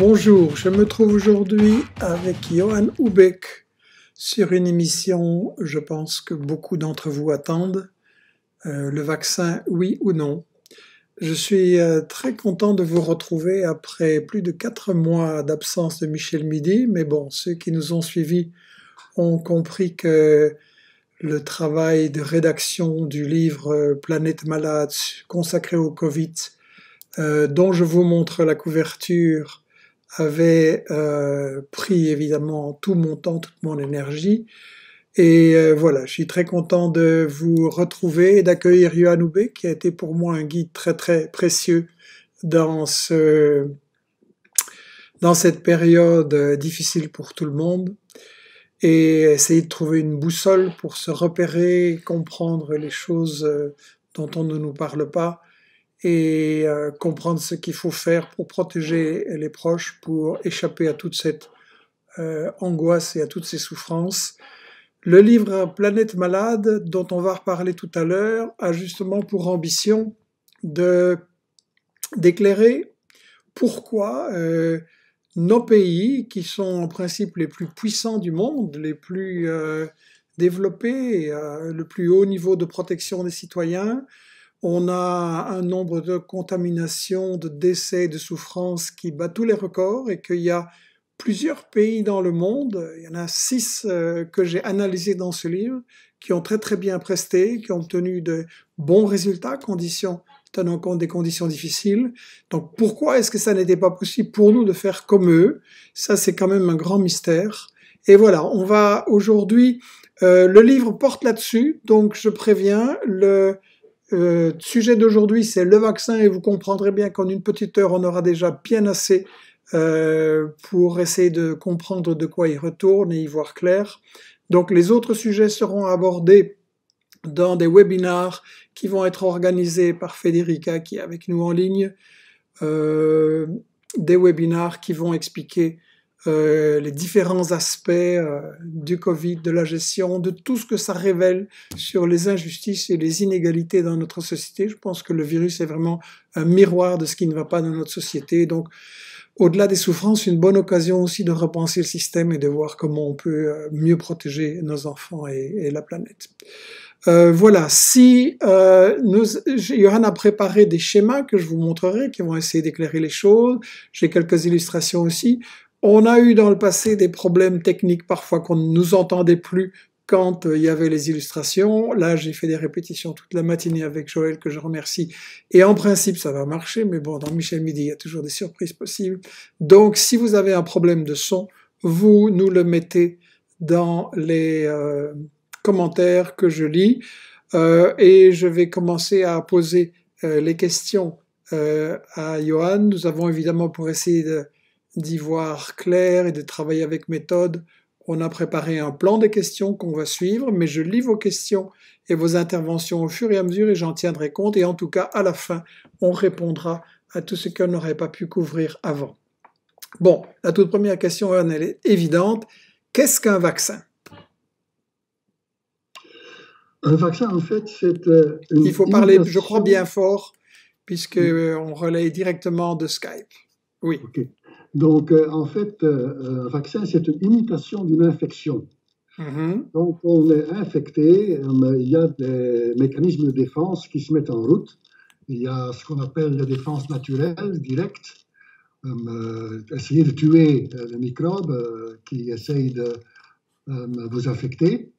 Bonjour, je me trouve aujourd'hui avec Johan Houbeck sur une émission, je pense que beaucoup d'entre vous attendent, le vaccin, oui ou non. Je suis très content de vous retrouver après plus de 4 mois d'absence de Michel Midi, mais bon, ceux qui nous ont suivis ont compris que le travail de rédaction du livre Planète Malade consacré au Covid, dont je vous montre la couverture, avait pris évidemment tout mon temps, toute mon énergie. Et voilà, je suis très content de vous retrouver et d'accueillir Johan Houbeck, qui a été pour moi un guide très très précieux dans cette période difficile pour tout le monde, et essayer de trouver une boussole pour se repérer, comprendre les choses dont on ne nous parle pas, et comprendre ce qu'il faut faire pour protéger les proches, pour échapper à toute cette angoisse et à toutes ces souffrances. Le livre Planète Malade, dont on va reparler tout à l'heure, a justement pour ambition d'éclairer pourquoi nos pays, qui sont en principe les plus puissants du monde, les plus développés, le plus haut niveau de protection des citoyens, on a un nombre de contaminations, de décès, de souffrances qui bat tous les records, et qu'il y a plusieurs pays dans le monde, il y en a 6 que j'ai analysés dans ce livre, qui ont très très bien presté, qui ont obtenu de bons résultats, tenant compte des conditions difficiles. Donc pourquoi est-ce que ça n'était pas possible pour nous de faire comme eux? Ça, c'est quand même un grand mystère. Et voilà, on va aujourd'hui... le livre porte là-dessus, donc je préviens, le sujet d'aujourd'hui, c'est le vaccin, et vous comprendrez bien qu'en une petite heure, on aura déjà bien assez pour essayer de comprendre de quoi il retourne et y voir clair. Donc les autres sujets seront abordés dans des webinars qui vont être organisés par Federica, qui est avec nous en ligne, des webinars qui vont expliquer les différents aspects du Covid, de la gestion, de tout ce que ça révèle sur les injustices et les inégalités dans notre société. Je pense que le virus est vraiment un miroir de ce qui ne va pas dans notre société. Donc, au-delà des souffrances, une bonne occasion aussi de repenser le système et de voir comment on peut mieux protéger nos enfants et la planète. Voilà, Johan a préparé des schémas que je vous montrerai, qui vont essayer d'éclairer les choses. J'ai quelques illustrations aussi. On a eu dans le passé des problèmes techniques, parfois qu'on ne nous entendait plus quand il y avait les illustrations. Là, j'ai fait des répétitions toute la matinée avec Joël, que je remercie. Et en principe, ça va marcher, mais bon, dans Michel Midi, il y a toujours des surprises possibles. Donc, si vous avez un problème de son, vous nous le mettez dans les commentaires que je lis. Et je vais commencer à poser les questions à Johan. Nous avons évidemment, pour essayer d'y voir clair et de travailler avec méthode, on a préparé un plan de questions qu'on va suivre, mais je lis vos questions et vos interventions au fur et à mesure, et j'en tiendrai compte, et en tout cas, à la fin, on répondra à tout ce qu'on n'aurait pas pu couvrir avant. Bon, la toute première question, elle est évidente. Qu'est-ce qu'un vaccin? Un vaccin, en fait, c'est Il faut parler, je crois, bien fort, puisqu'on relaye directement de Skype. Oui. Okay. Donc, en fait, un vaccin, c'est une imitation d'une infection. Donc, on est infecté, il y a des mécanismes de défense qui se mettent en route. Il y a ce qu'on appelle la défense naturelle, directe, essayer de tuer le microbe qui essaye de vous affecter.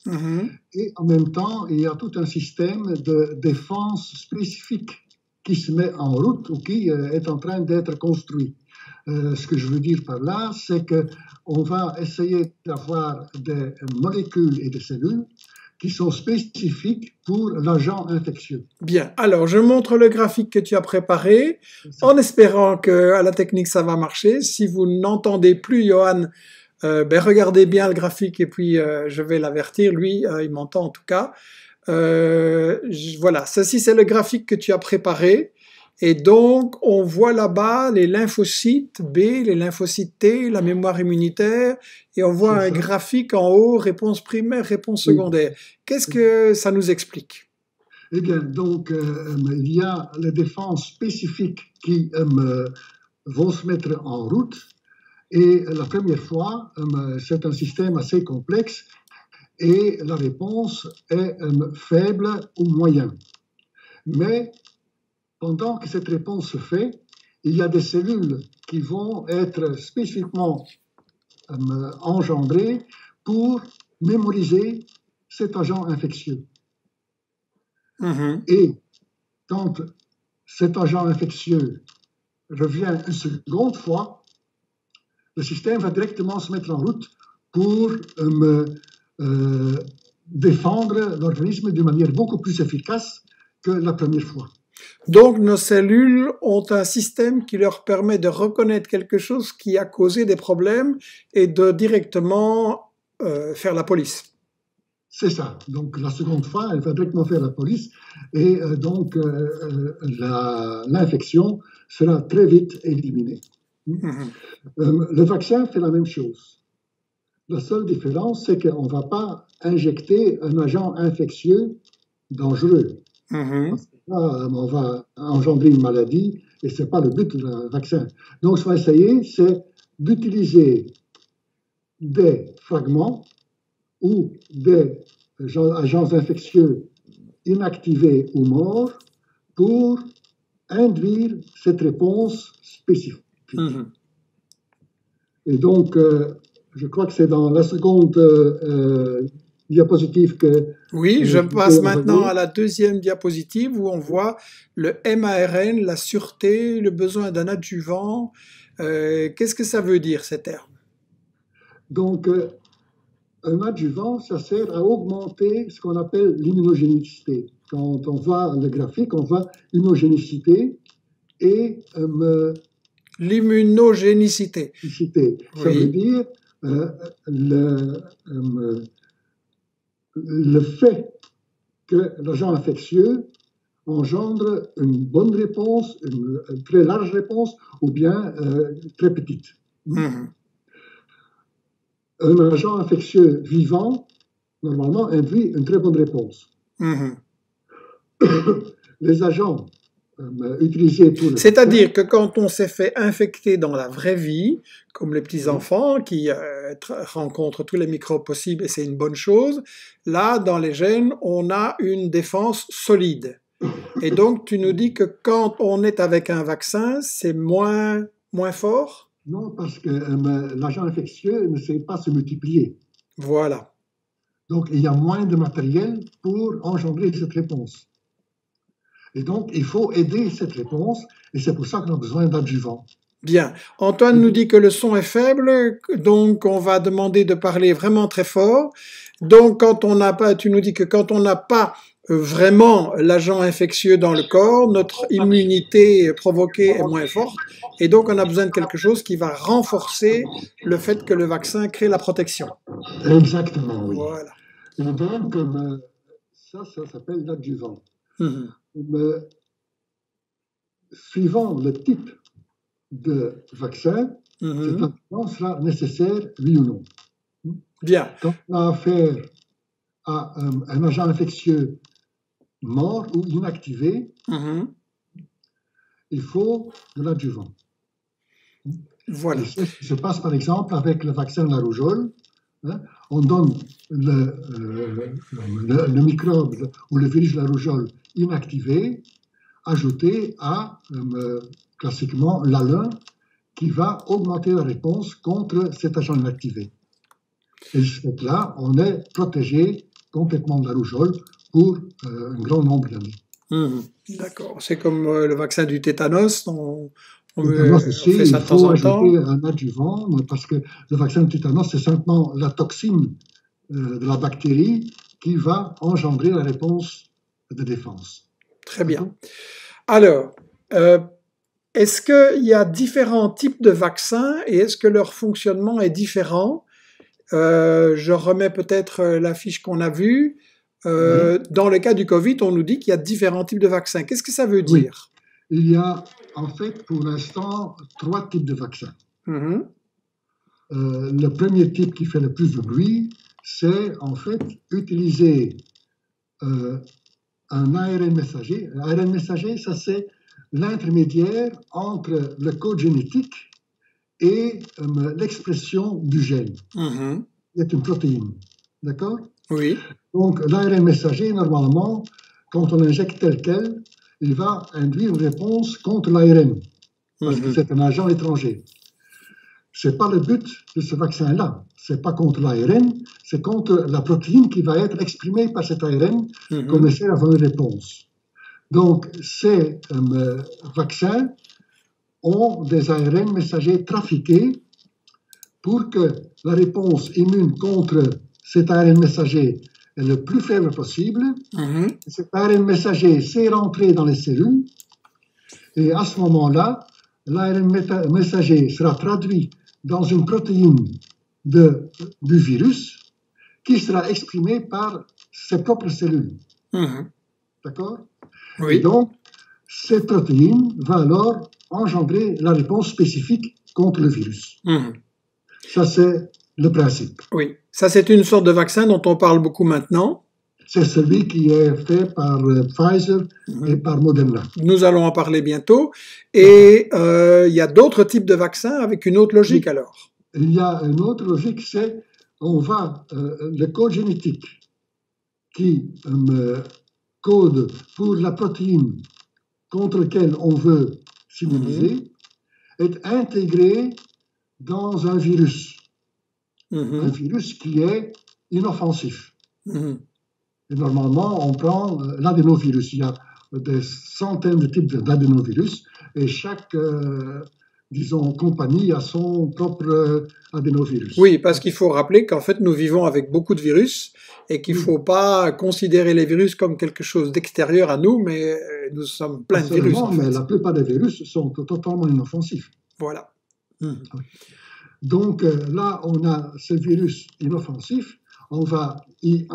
Et en même temps, il y a tout un système de défense spécifique qui se met en route ou qui est en train d'être construit. Ce que je veux dire par là, c'est qu'on va essayer d'avoir des molécules et des cellules qui sont spécifiques pour l'agent infectieux. Bien, alors je montre le graphique que tu as préparé, en espérant qu'à la technique ça va marcher. Si vous n'entendez plus Johan, regardez bien le graphique, et puis je vais l'avertir, lui il m'entend en tout cas. Voilà, ceci c'est le graphique que tu as préparé. Et donc, on voit là-bas les lymphocytes B, les lymphocytes T, la mémoire immunitaire, et on voit un graphique en haut, réponse primaire, réponse secondaire. Qu'est-ce que ça nous explique? Eh bien, donc, il y a les défenses spécifiques qui vont se mettre en route, Et la première fois, c'est un système assez complexe et la réponse est faible ou moyenne. Mais pendant que cette réponse se fait, il y a des cellules qui vont être spécifiquement engendrées pour mémoriser cet agent infectieux. Et quand cet agent infectieux revient une seconde fois, le système va directement se mettre en route pour défendre l'organisme d'une manière beaucoup plus efficace que la première fois. Donc nos cellules ont un système qui leur permet de reconnaître quelque chose qui a causé des problèmes et de directement faire la police. C'est ça. Donc la seconde fois, elle va directement faire la police et donc l'infection sera très vite éliminée. Le vaccin fait la même chose. La seule différence, c'est qu'on ne va pas injecter un agent infectieux dangereux. Parce que là, on va engendrer une maladie et ce n'est pas le but du vaccin. Donc, ce qu'on va essayer, c'est d'utiliser des fragments ou des agents infectieux inactivés ou morts pour induire cette réponse spécifique. Et donc, je crois que c'est dans la seconde diapositive que... Oui, je passe maintenant à la deuxième diapositive où on voit le MARN, la sûreté, le besoin d'un adjuvant. Qu'est-ce que ça veut dire, ces termes? Donc, un adjuvant, ça sert à augmenter ce qu'on appelle l'immunogénicité. Quand on voit le graphique, on voit immunogénicité et... l'immunogénicité. Ça veut dire le fait que l'agent infectieux engendre une bonne réponse, une très large réponse ou bien très petite. Un agent infectieux vivant, normalement, induit une très bonne réponse. Les agents utilisés pour le... C'est-à-dire que quand on s'est fait infecter dans la vraie vie, comme les petits-enfants qui rencontrent tous les microbes possibles et c'est une bonne chose, là, dans les gènes, on a une défense solide. Et donc, tu nous dis que quand on est avec un vaccin, c'est moins fort? Non, parce que l'agent infectieux ne sait pas se multiplier. Voilà. Donc, il y a moins de matériel pour engendrer cette réponse. Et donc, il faut aider cette réponse, et c'est pour ça qu'on a besoin d'adjuvants. Bien. Antoine nous dit que le son est faible, donc on va demander de parler vraiment très fort. Donc, quand on n'a pas, tu nous dis que quand on n'a pas vraiment l'agent infectieux dans le corps, notre immunité provoquée est moins forte, et donc on a besoin de quelque chose qui va renforcer le fait que le vaccin crée la protection. Exactement, oui. Voilà. Et donc, ça s'appelle l'adjuvant. Suivant le type de vaccin, cet adjuvant sera nécessaire, oui ou non. Bien. Quand on a affaire à un agent infectieux mort ou inactivé, il faut de l'adjuvant. Voilà. Et c'est ce qui se passe par exemple avec le vaccin de la rougeole. On donne le microbe ou le virus de la rougeole inactivé, ajouté à classiquement l'ALEN qui va augmenter la réponse contre cet agent inactivé. Et de ce fait-là, on est protégé complètement de la rougeole pour un grand nombre d'années. D'accord. C'est comme le vaccin du tétanos. On fait ça de temps en temps. Il faut ajouter un adjuvant parce que le vaccin du tétanos, c'est simplement la toxine de la bactérie qui va engendrer la réponse de défense. Très bien. Alors, est-ce qu'il y a différents types de vaccins et est-ce que leur fonctionnement est différent? Je remets peut-être la fiche qu'on a vue. Dans le cas du Covid, on nous dit qu'il y a différents types de vaccins. Qu'est-ce que ça veut dire? Il y a en fait pour l'instant 3 types de vaccins. Le premier type qui fait le plus de bruit, c'est en fait utiliser un ARN messager. L'ARN messager, ça c'est l'intermédiaire entre le code génétique et l'expression du gène. C'est une protéine. D'accord? Oui. Donc, l'ARN messager, normalement, quand on l'injecte tel quel, il va induire une réponse contre l'ARN, parce que c'est un agent étranger. Ce n'est pas le but de ce vaccin-là. Ce n'est pas contre l'ARN, c'est contre la protéine qui va être exprimée par cet ARN qu'on essaie d'avoir une réponse. Donc, ces vaccins ont des ARN messagers trafiqués pour que la réponse immune contre cet ARN messager est le plus faible possible. Cet ARN messager s'est rentré dans les cellules et à ce moment-là, l'ARN messager sera traduit dans une protéine du virus qui sera exprimée par ses propres cellules. D'accord? Oui. Et donc, cette protéine va alors engendrer la réponse spécifique contre le virus. Ça, c'est le principe. Oui, ça c'est une sorte de vaccin dont on parle beaucoup maintenant. C'est celui qui est fait par Pfizer et par Moderna. Nous allons en parler bientôt. Et il y a d'autres types de vaccins avec une autre logique alors. Il y a une autre logique, c'est le code génétique qui code pour la protéine contre laquelle on veut s'immuniser est intégré dans un virus. Un virus qui est inoffensif. Et normalement, on prend l'adénovirus. Il y a des centaines de types d'adénovirus et chaque, disons, compagnie a son propre adénovirus. Oui, parce qu'il faut rappeler qu'en fait, nous vivons avec beaucoup de virus et qu'il ne faut pas considérer les virus comme quelque chose d'extérieur à nous, mais nous sommes plein de virus. En fait. Mais la plupart des virus sont totalement inoffensifs. Voilà. Donc là, on a ce virus inoffensif. On va y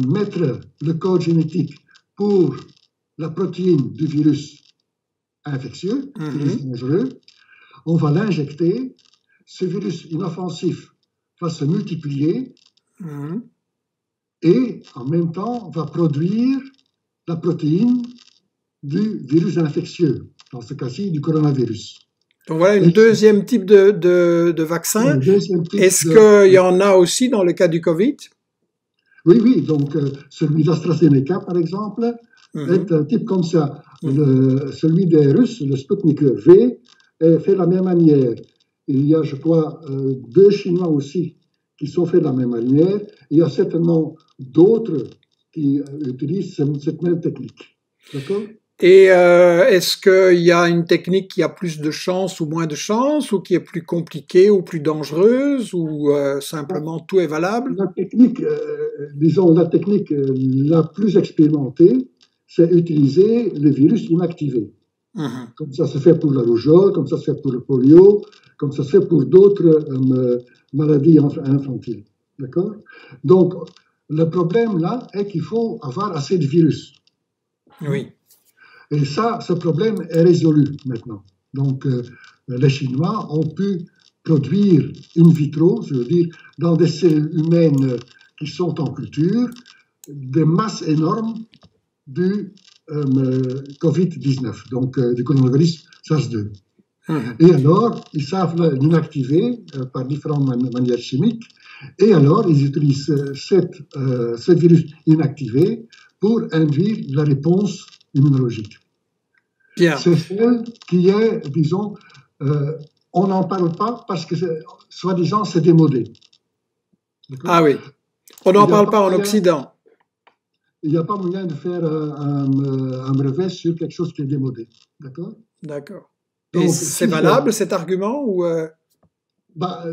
mettre le code génétique pour la protéine du virus infectieux, qui est dangereux. On va l'injecter. Ce virus inoffensif va se multiplier et en même temps va produire la protéine du virus infectieux, dans ce cas-ci du coronavirus. Donc voilà, un deuxième type de vaccin. Est-ce qu'il y en a aussi dans le cas du Covid? Oui, donc celui d'AstraZeneca, par exemple, est un type comme ça. Celui des Russes, le Sputnik V, est fait de la même manière. Il y a, je crois, 2 Chinois aussi qui sont faits de la même manière. Il y a certainement d'autres qui utilisent cette même technique. D'accord? Et est-ce qu'il y a une technique qui a plus de chance ou moins de chance, ou qui est plus compliquée ou plus dangereuse, ou simplement tout est valable? La technique, la technique la plus expérimentée, c'est utiliser le virus inactivé. Comme ça se fait pour la rougeole, comme ça se fait pour le polio, comme ça se fait pour d'autres maladies infantiles. D'accord? Donc, le problème là est qu'il faut avoir assez de virus. Oui. Et ça, ce problème est résolu maintenant. Donc, les Chinois ont pu produire in vitro, je veux dire, dans des cellules humaines qui sont en culture, des masses énormes du Covid-19, donc du coronavirus SARS-2. Et alors, ils savent l'inactiver par différentes manières chimiques, et alors ils utilisent ce virus inactivé pour induire la réponse immunologique. Bien. C'est celle qui est, disons, on n'en parle pas parce que, soi-disant, c'est démodé. Ah oui, on n'en parle pas en Occident. Il n'y a pas moyen de faire un brevet sur quelque chose qui est démodé. D'accord? D'accord. Et c'est valable cet argument ou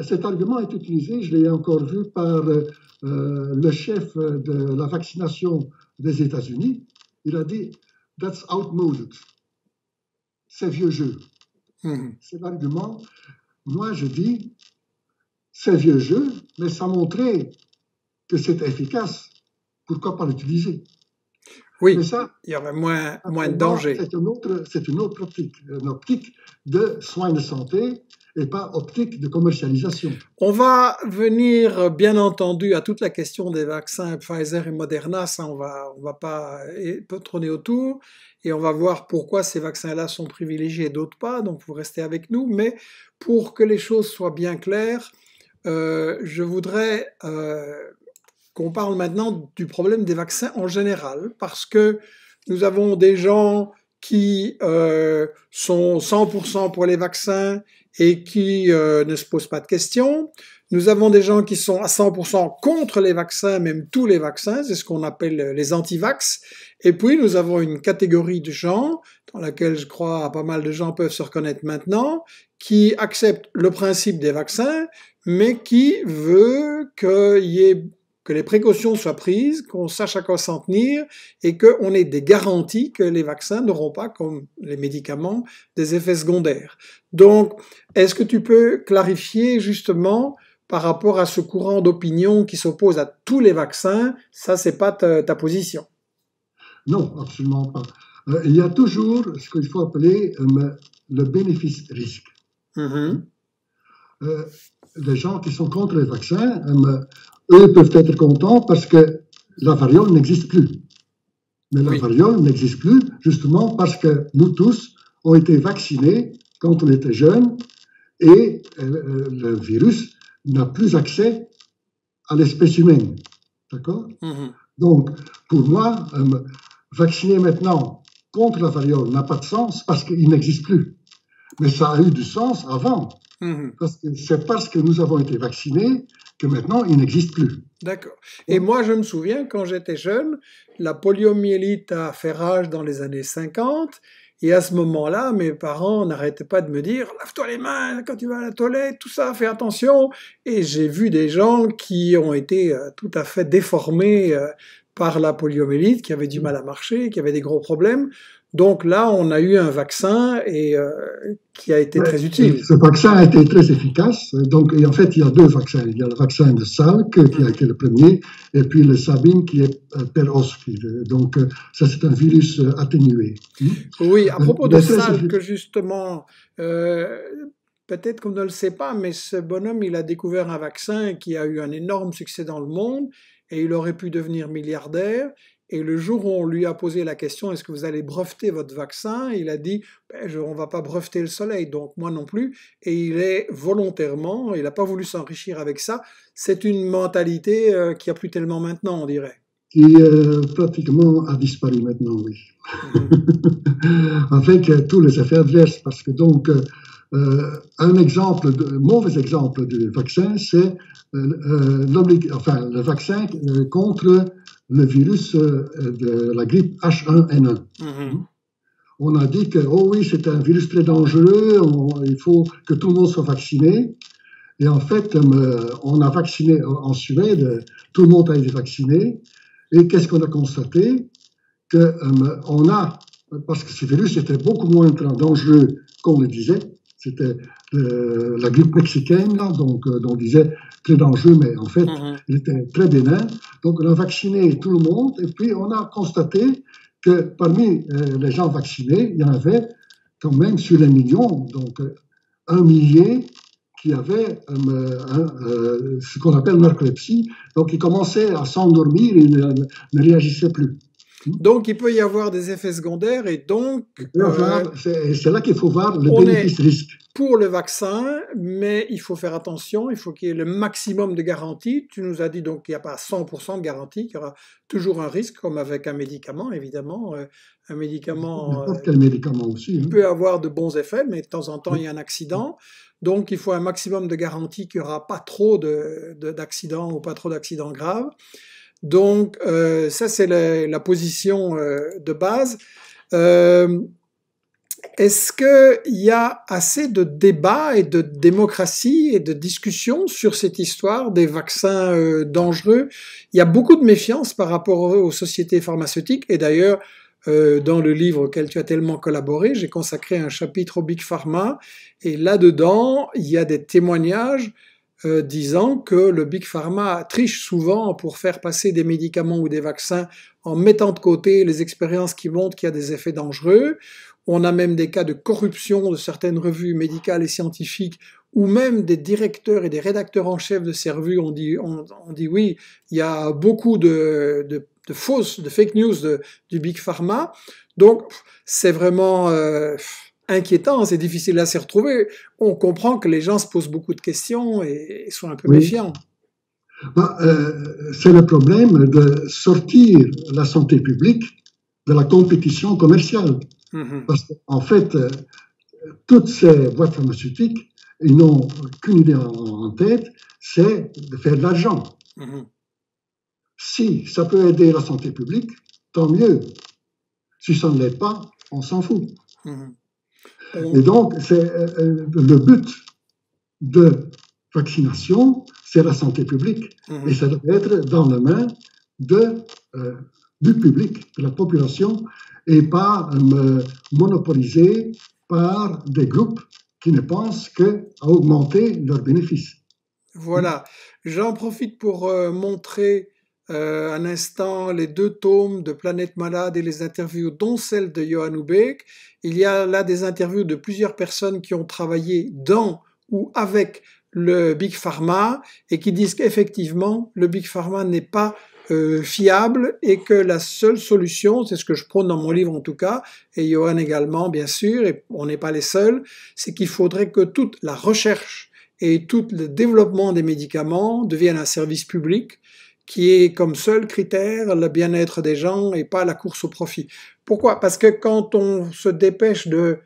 cet argument est utilisé, je l'ai encore vu par le chef de la vaccination des États-Unis. Il a dit « That's outmoded ». C'est vieux jeu. C'est l'argument. Moi, je dis c'est vieux jeu, mais ça montrait que c'est efficace. Pourquoi pas l'utiliser? Oui, Mais ça, il y aurait moins de pour moi, danger. c'est une autre optique, une optique de soins de santé et pas optique de commercialisation. On va venir, bien entendu, à toute la question des vaccins Pfizer et Moderna. Ça, on va pas tourner autour. Et on va voir pourquoi ces vaccins-là sont privilégiés et d'autres pas. Donc, vous restez avec nous. Mais pour que les choses soient bien claires, je voudrais qu'on parle maintenant du problème des vaccins en général. Parce que nous avons des gens qui sont 100% pour les vaccins et qui ne se posent pas de questions. Nous avons des gens qui sont à 100% contre les vaccins, même tous les vaccins, c'est ce qu'on appelle les anti-vax. Et puis nous avons une catégorie de gens, dans laquelle je crois pas mal de gens peuvent se reconnaître maintenant, qui acceptent le principe des vaccins, mais qui veut que les précautions soient prises, qu'on sache à quoi s'en tenir et qu'on ait des garanties que les vaccins n'auront pas, comme les médicaments, des effets secondaires. Donc, est-ce que tu peux clarifier justement par rapport à ce courant d'opinion qui s'oppose à tous les vaccins? Ça, c'est pas ta position. Non, absolument pas. Il y a toujours ce qu'il faut appeler le bénéfice-risque. Mm-hmm. Les gens qui sont contre les vaccins, eux peuvent être contents parce que la variole n'existe plus. Mais la variole n'existe plus justement parce que nous tous ont été vaccinés quand on était jeunes et le virus n'a plus accès à l'espèce humaine. D'accord? Mm-hmm. Donc, pour moi, vacciner maintenant contre la variole n'a pas de sens parce qu'il n'existe plus. Mais ça a eu du sens avant. Mm-hmm. Parce que c'est parce que nous avons été vaccinés que maintenant il n'existe plus. D'accord. Et moi, je me souviens, quand j'étais jeune, la poliomyélite a fait rage dans les années 50. Et à ce moment-là, mes parents n'arrêtaient pas de me dire « Lave-toi les mains quand tu vas à la toilette, tout ça, fais attention ». Et j'ai vu des gens qui ont été tout à fait déformés par la poliomyélite, qui avaient du mal à marcher, qui avaient des gros problèmes. Donc là, on a eu un vaccin qui a été très utile. Ce vaccin a été très efficace. Donc, et en fait, il y a deux vaccins. Il y a le vaccin de Salk, qui a été le premier, et puis le Sabin, qui est per-os. Donc, ça, c'est un virus atténué. Oui, à propos de Salk, justement, peut-être qu'on ne le sait pas, mais ce bonhomme, il a découvert un vaccin qui a eu un énorme succès dans le monde, et il aurait pu devenir milliardaire. Et le jour où on lui a posé la question, est-ce que vous allez breveter votre vaccin? Il a dit, on ne va pas breveter le soleil, donc moi non plus. Et il n'a pas voulu s'enrichir avec ça. C'est une mentalité qui a plus tellement maintenant, on dirait. Qui pratiquement a disparu maintenant, oui. Avec tous les effets adverses, parce que donc, mauvais exemple du vaccin, c'est le vaccin contre le virus de la grippe H1N1. Mm-hmm. On a dit que, oh oui, c'est un virus très dangereux, il faut que tout le monde soit vacciné. Et en fait, on a vacciné en Suède, tout le monde a été vacciné. Et qu'est-ce qu'on a constaté? Parce que ce virus était beaucoup moins dangereux qu'on le disait. C'était la grippe mexicaine, là, donc on disait très dangereux, mais en fait, il était très bénin. Donc, on a vacciné tout le monde, et puis on a constaté que parmi les gens vaccinés, il y en avait quand même sur les millions, donc 1 millier qui avait ce qu'on appelle narcolepsie, donc ils commençaient à s'endormir et ne réagissaient plus. Donc, il peut y avoir des effets secondaires et donc... c'est là qu'il faut voir le bénéfice-risque. Pour le vaccin, mais il faut faire attention, il faut qu'il y ait le maximum de garantie. Tu nous as dit donc qu'il n'y a pas 100% de garantie, qu'il y aura toujours un risque, comme avec un médicament, évidemment. Un médicament, n'importe quel médicament aussi, peut avoir de bons effets, mais de temps en temps, il y a un accident. Donc, il faut un maximum de garantie qu'il n'y aura pas trop d'accidents ou pas trop d'accidents graves. Donc, ça, c'est la position de base. Est-ce qu'il y a assez de débats et de démocratie et de discussion sur cette histoire des vaccins dangereux? Il y a beaucoup de méfiance par rapport aux sociétés pharmaceutiques. Et d'ailleurs, dans le livre auquel tu as tellement collaboré, j'ai consacré un chapitre au Big Pharma. Et là-dedans, il y a des témoignages disant que le Big Pharma triche souvent pour faire passer des médicaments ou des vaccins en mettant de côté les expériences qui montrent qu'il y a des effets dangereux. On a même des cas de corruption de certaines revues médicales et scientifiques ou même des directeurs et des rédacteurs en chef de ces revues ont dit oui, il y a beaucoup de fausses, de fake news du Big Pharma. Donc, c'est vraiment inquiétant, c'est difficile à s'y retrouver. On comprend que les gens se posent beaucoup de questions et sont un peu méfiants. C'est le problème de sortir la santé publique de la compétition commerciale. Parce qu'en fait, toutes ces boîtes pharmaceutiques, ils n'ont qu'une idée en tête, c'est de faire de l'argent. Si ça peut aider la santé publique, tant mieux. Si ça ne l'aide pas, on s'en fout. Et donc, le but de vaccination, c'est la santé publique. Et ça doit être dans les mains du public, de la population, et pas monopolisé par des groupes qui ne pensent qu'à augmenter leurs bénéfices. Voilà. J'en profite pour montrer un instant les 2 tomes de Planète Malade et les interviews, dont celle de Johan Ubeck. Il y a là des interviews de plusieurs personnes qui ont travaillé dans ou avec le Big Pharma et qui disent qu'effectivement, le Big Pharma n'est pas fiable et que la seule solution, c'est ce que je prône dans mon livre en tout cas, et Johan également bien sûr, et on n'est pas les seuls, c'est qu'il faudrait que toute la recherche et tout le développement des médicaments devienne un service public qui ait comme seul critère le bien-être des gens et pas la course au profit. Pourquoi? Parce que quand on se dépêche de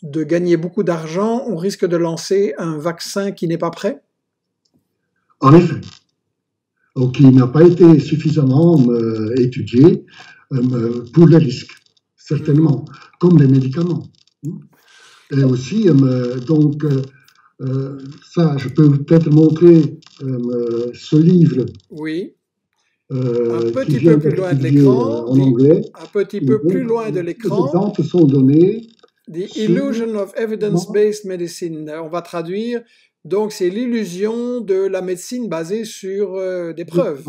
gagner beaucoup d'argent, on risque de lancer un vaccin qui n'est pas prêt? En effet. Ou qui n'a pas été suffisamment étudié pour les risques, certainement, comme les médicaments. Et aussi, ça, je peux peut-être montrer ce livre. Oui. Un petit peu plus loin de l'écran. En anglais. Un petit peu plus loin de l'écran. Les exemples sont donnés. The Illusion of Evidence-Based Medicine. On va traduire. Donc, c'est l'illusion de la médecine basée sur des preuves.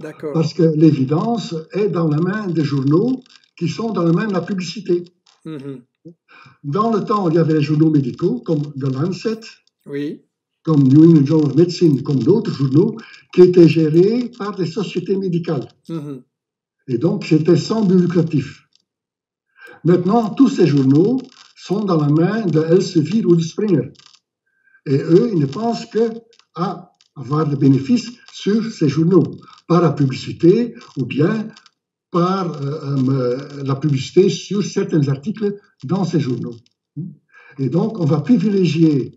D'accord. Parce que l'évidence est dans la main des journaux qui sont dans la main de la publicité. Dans le temps, il y avait les journaux médicaux comme The Lancet, comme New England Journal of Medicine, comme d'autres journaux qui étaient gérés par des sociétés médicales. Et donc, c'était sans but lucratif. Maintenant, tous ces journaux sont dans la main de Elsevier ou de Springer. Et eux, ils ne pensent qu'à avoir des bénéfices sur ces journaux, par la publicité ou bien par la publicité sur certains articles dans ces journaux. Et donc, on va privilégier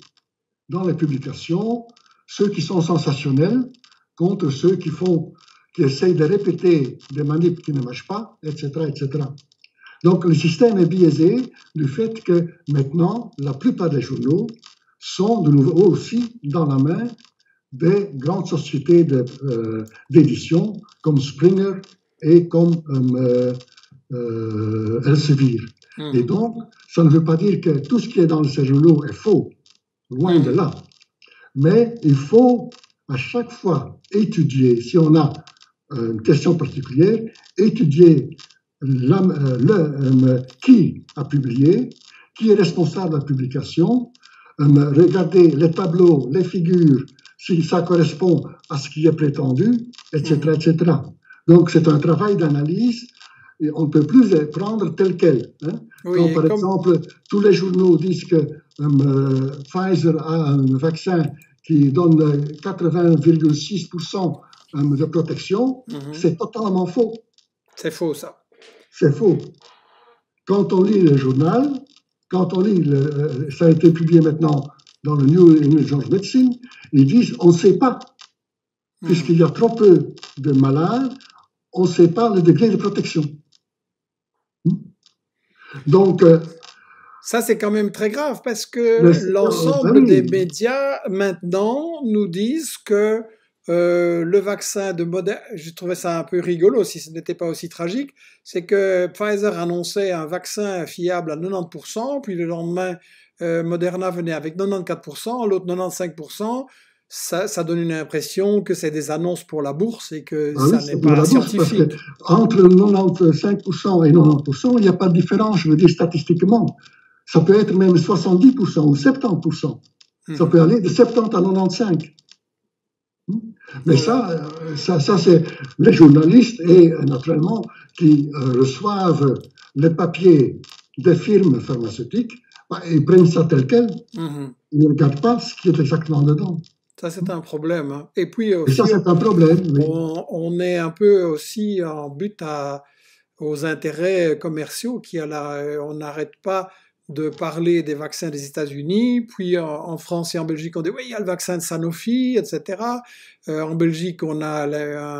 dans les publications ceux qui sont sensationnels contre ceux qui essayent de répéter des manips qui ne marchent pas, etc., etc. Donc, le système est biaisé du fait que maintenant, la plupart des journaux sont de nouveau aussi dans la main des grandes sociétés d'édition comme Springer et comme Elsevier. Et donc, ça ne veut pas dire que tout ce qui est dans ces journaux est faux, loin de là. Mais il faut à chaque fois étudier, si on a une question particulière, étudier qui a publié, qui est responsable de la publication, regarder les tableaux, les figures, si ça correspond à ce qui est prétendu, etc., etc. Donc, c'est un travail d'analyse et on ne peut plus les prendre tel quel. Quand, par exemple, tous les journaux disent que Pfizer a un vaccin qui donne 80,6% de protection, c'est totalement faux. C'est faux, ça. C'est faux. Quand on lit le journal, quand on lit, ça a été publié maintenant dans le New England Journal of Medicine, ils disent on ne sait pas, puisqu'il y a trop peu de malades, on ne sait pas le degré de protection. Donc, ça, c'est quand même très grave parce que l'ensemble des médias maintenant nous disent que le vaccin de Moderna, je trouvais ça un peu rigolo si ce n'était pas aussi tragique, c'est que Pfizer annonçait un vaccin fiable à 90%, puis le lendemain, Moderna venait avec 94%, l'autre 95%. ça donne une impression que c'est des annonces pour la bourse et que Ah oui, ça c'est n'est pour pas la bourse, parce que scientifique. entre 95% et 90%, il n'y a pas de différence, je veux dire, statistiquement. Ça peut être même 70% ou 70%. Ça peut aller de 70 à 95. Mais Voilà. ça c'est les journalistes et naturellement qui reçoivent les papiers des firmes pharmaceutiques, bah, ils prennent ça tel quel, ils ne regardent pas ce qui est exactement dedans. Ça, c'est un problème, hein. Et puis Et ça, aussi, c'est un problème, oui. on est un peu aussi en but aux intérêts commerciaux on n'arrête pas de parler des vaccins des États-Unis, puis en France et en Belgique, on dit oui, il y a le vaccin de Sanofi, etc. En Belgique, on a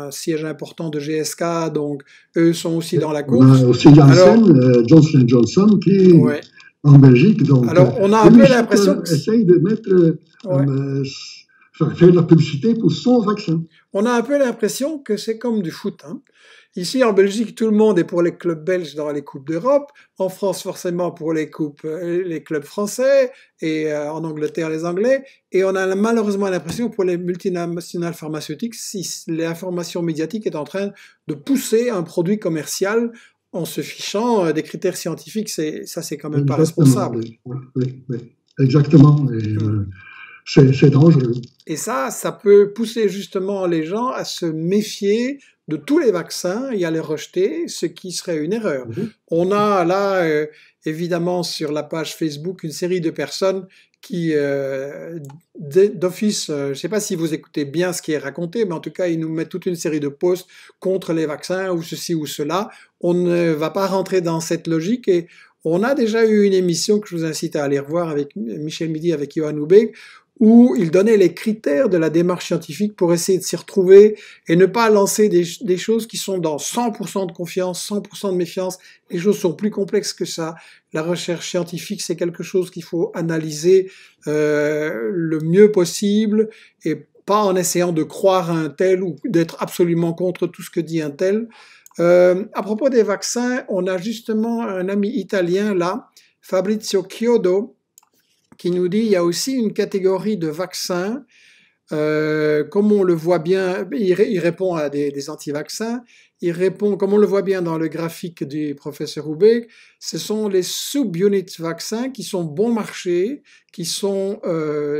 un siège important de GSK, donc eux sont aussi dans la On a course. aussi Janssen, Alors, Johnson Johnson, qui est ouais. en Belgique. Donc, Alors, on a un lui, peu l'impression chacun que, essaye de mettre, ouais. faire de la publicité pour son vaccin. On a un peu l'impression que c'est comme du foot, hein. Ici, en Belgique, tout le monde est pour les clubs belges dans les coupes d'Europe. En France, forcément pour les clubs français, et en Angleterre, les Anglais. Et on a malheureusement l'impression pour les multinationales pharmaceutiques, si l'information médiatique est en train de pousser un produit commercial en se fichant des critères scientifiques, ça c'est quand même pas Exactement, responsable. oui. Exactement. C'est dangereux. Et ça peut pousser justement les gens à se méfier de tous les vaccins et à les rejeter, ce qui serait une erreur. On a là, évidemment, sur la page Facebook, une série de personnes qui, d'office, je ne sais pas si vous écoutez bien ce qui est raconté, mais en tout cas, ils nous mettent toute une série de posts contre les vaccins ou ceci ou cela. On ne va pas rentrer dans cette logique et on a déjà eu une émission que je vous incite à aller revoir avec Michel Midi, avec Johan Houbeg, où il donnait les critères de la démarche scientifique pour essayer de s'y retrouver et ne pas lancer des choses qui sont dans 100% de confiance, 100% de méfiance. Les choses sont plus complexes que ça. La recherche scientifique, c'est quelque chose qu'il faut analyser le mieux possible et pas en essayant de croire à un tel ou d'être absolument contre tout ce que dit un tel. À propos des vaccins, on a justement un ami italien là, Fabrizio Chiodo, qui nous dit qu'il y a aussi une catégorie de vaccins, comme on le voit bien, il répond à des anti-vaccins, il répond, comme on le voit bien dans le graphique du professeur Houbeg, ce sont les sub-unit vaccins qui sont bon marché, qui sont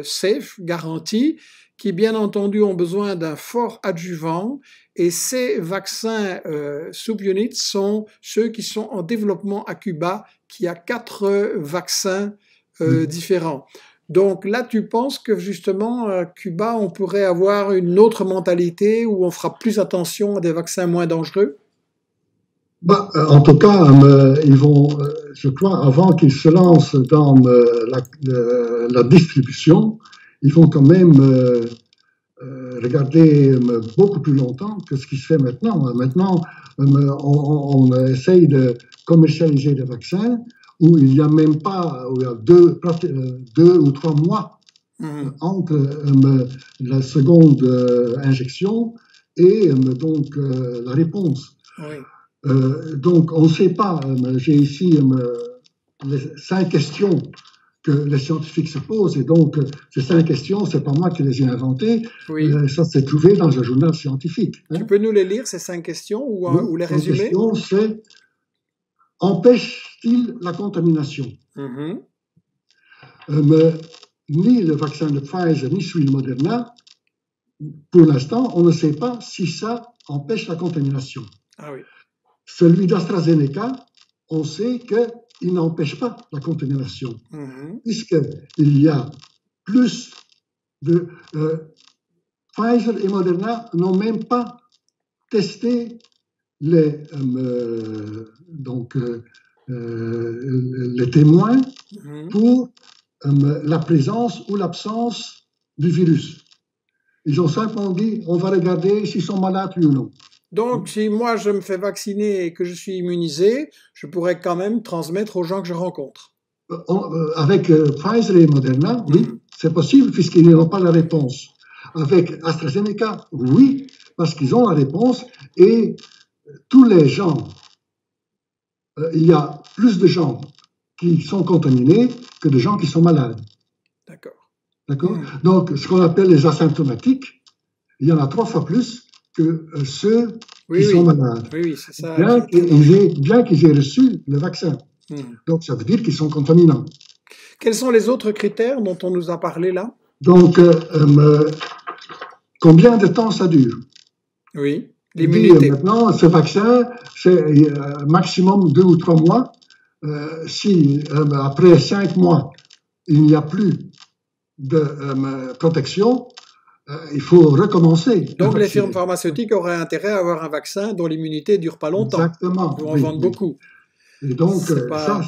safe, garantis, qui bien entendu ont besoin d'un fort adjuvant, et ces vaccins sub-units sont ceux qui sont en développement à Cuba, qui a 4 vaccins différents. Donc là, tu penses que justement, à Cuba, on pourrait avoir une autre mentalité où on fera plus attention à des vaccins moins dangereux? Bah, en tout cas, ils vont, je crois, avant qu'ils se lancent dans la distribution, ils vont quand même regarder beaucoup plus longtemps que ce qui se fait maintenant. Maintenant, on essaye de commercialiser des vaccins où il n'y a même pas, où il y a 2 ou 3 mois entre la seconde injection et donc la réponse. Oui. Donc on ne sait pas. J'ai ici les 5 questions que les scientifiques se posent, et donc ces 5 questions, c'est pas moi qui les ai inventées, Oui. ça s'est trouvé dans un journal scientifique. Tu peux nous les lire, ces 5 questions, ou les résumer? La question, c'est: empêche-t-il la contamination? Ni le vaccin de Pfizer, ni celui de Moderna, pour l'instant, on ne sait pas si ça empêche la contamination. Ah oui. Celui d'AstraZeneca, on sait qu'il n'empêche pas la contamination, puisqu'il y a plus de... Pfizer et Moderna n'ont même pas testé les témoins pour la présence ou l'absence du virus. Ils ont simplement dit, on va regarder s'ils sont malades, oui ou non. Donc, si moi je me fais vacciner et que je suis immunisé, je pourrais quand même transmettre aux gens que je rencontre. Avec Pfizer et Moderna, oui, c'est possible puisqu'ils n'ont pas la réponse. Avec AstraZeneca, oui, parce qu'ils ont la réponse, et tous les gens, il y a plus de gens qui sont contaminés que de gens qui sont malades. D'accord. D'accord? Donc, ce qu'on appelle les asymptomatiques, il y en a 3 fois plus que ceux qui sont malades. Oui, c'est ça. Bien qu'ils aient reçu le vaccin. Donc, ça veut dire qu'ils sont contaminants. Quels sont les autres critères dont on nous a parlé là? Donc, combien de temps ça dure? Oui, l'immunité. Maintenant, ce vaccin, c'est maximum 2 ou 3 mois. Si après 5 mois, il n'y a plus de protection, il faut recommencer. Donc, les firmes pharmaceutiques auraient intérêt à avoir un vaccin dont l'immunité ne dure pas longtemps. Exactement. Ils en vendent beaucoup. Et donc, ça,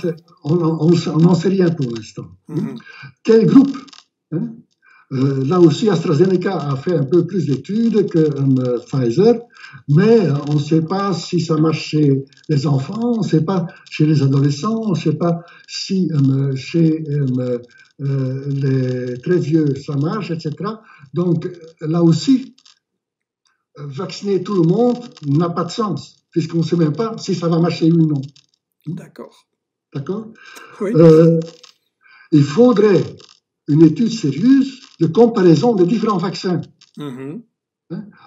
on n'en sait rien pour l'instant. Quel groupe, hein? Là aussi, AstraZeneca a fait un peu plus d'études que Pfizer, mais on ne sait pas si ça marche chez les enfants, on ne sait pas chez les adolescents, on ne sait pas si chez les très vieux ça marche, etc. Donc, là aussi, vacciner tout le monde n'a pas de sens, puisqu'on ne sait même pas si ça va marcher ou non. D'accord. D'accord? Oui. Il faudrait une étude sérieuse de comparaison de différents vaccins. Hein?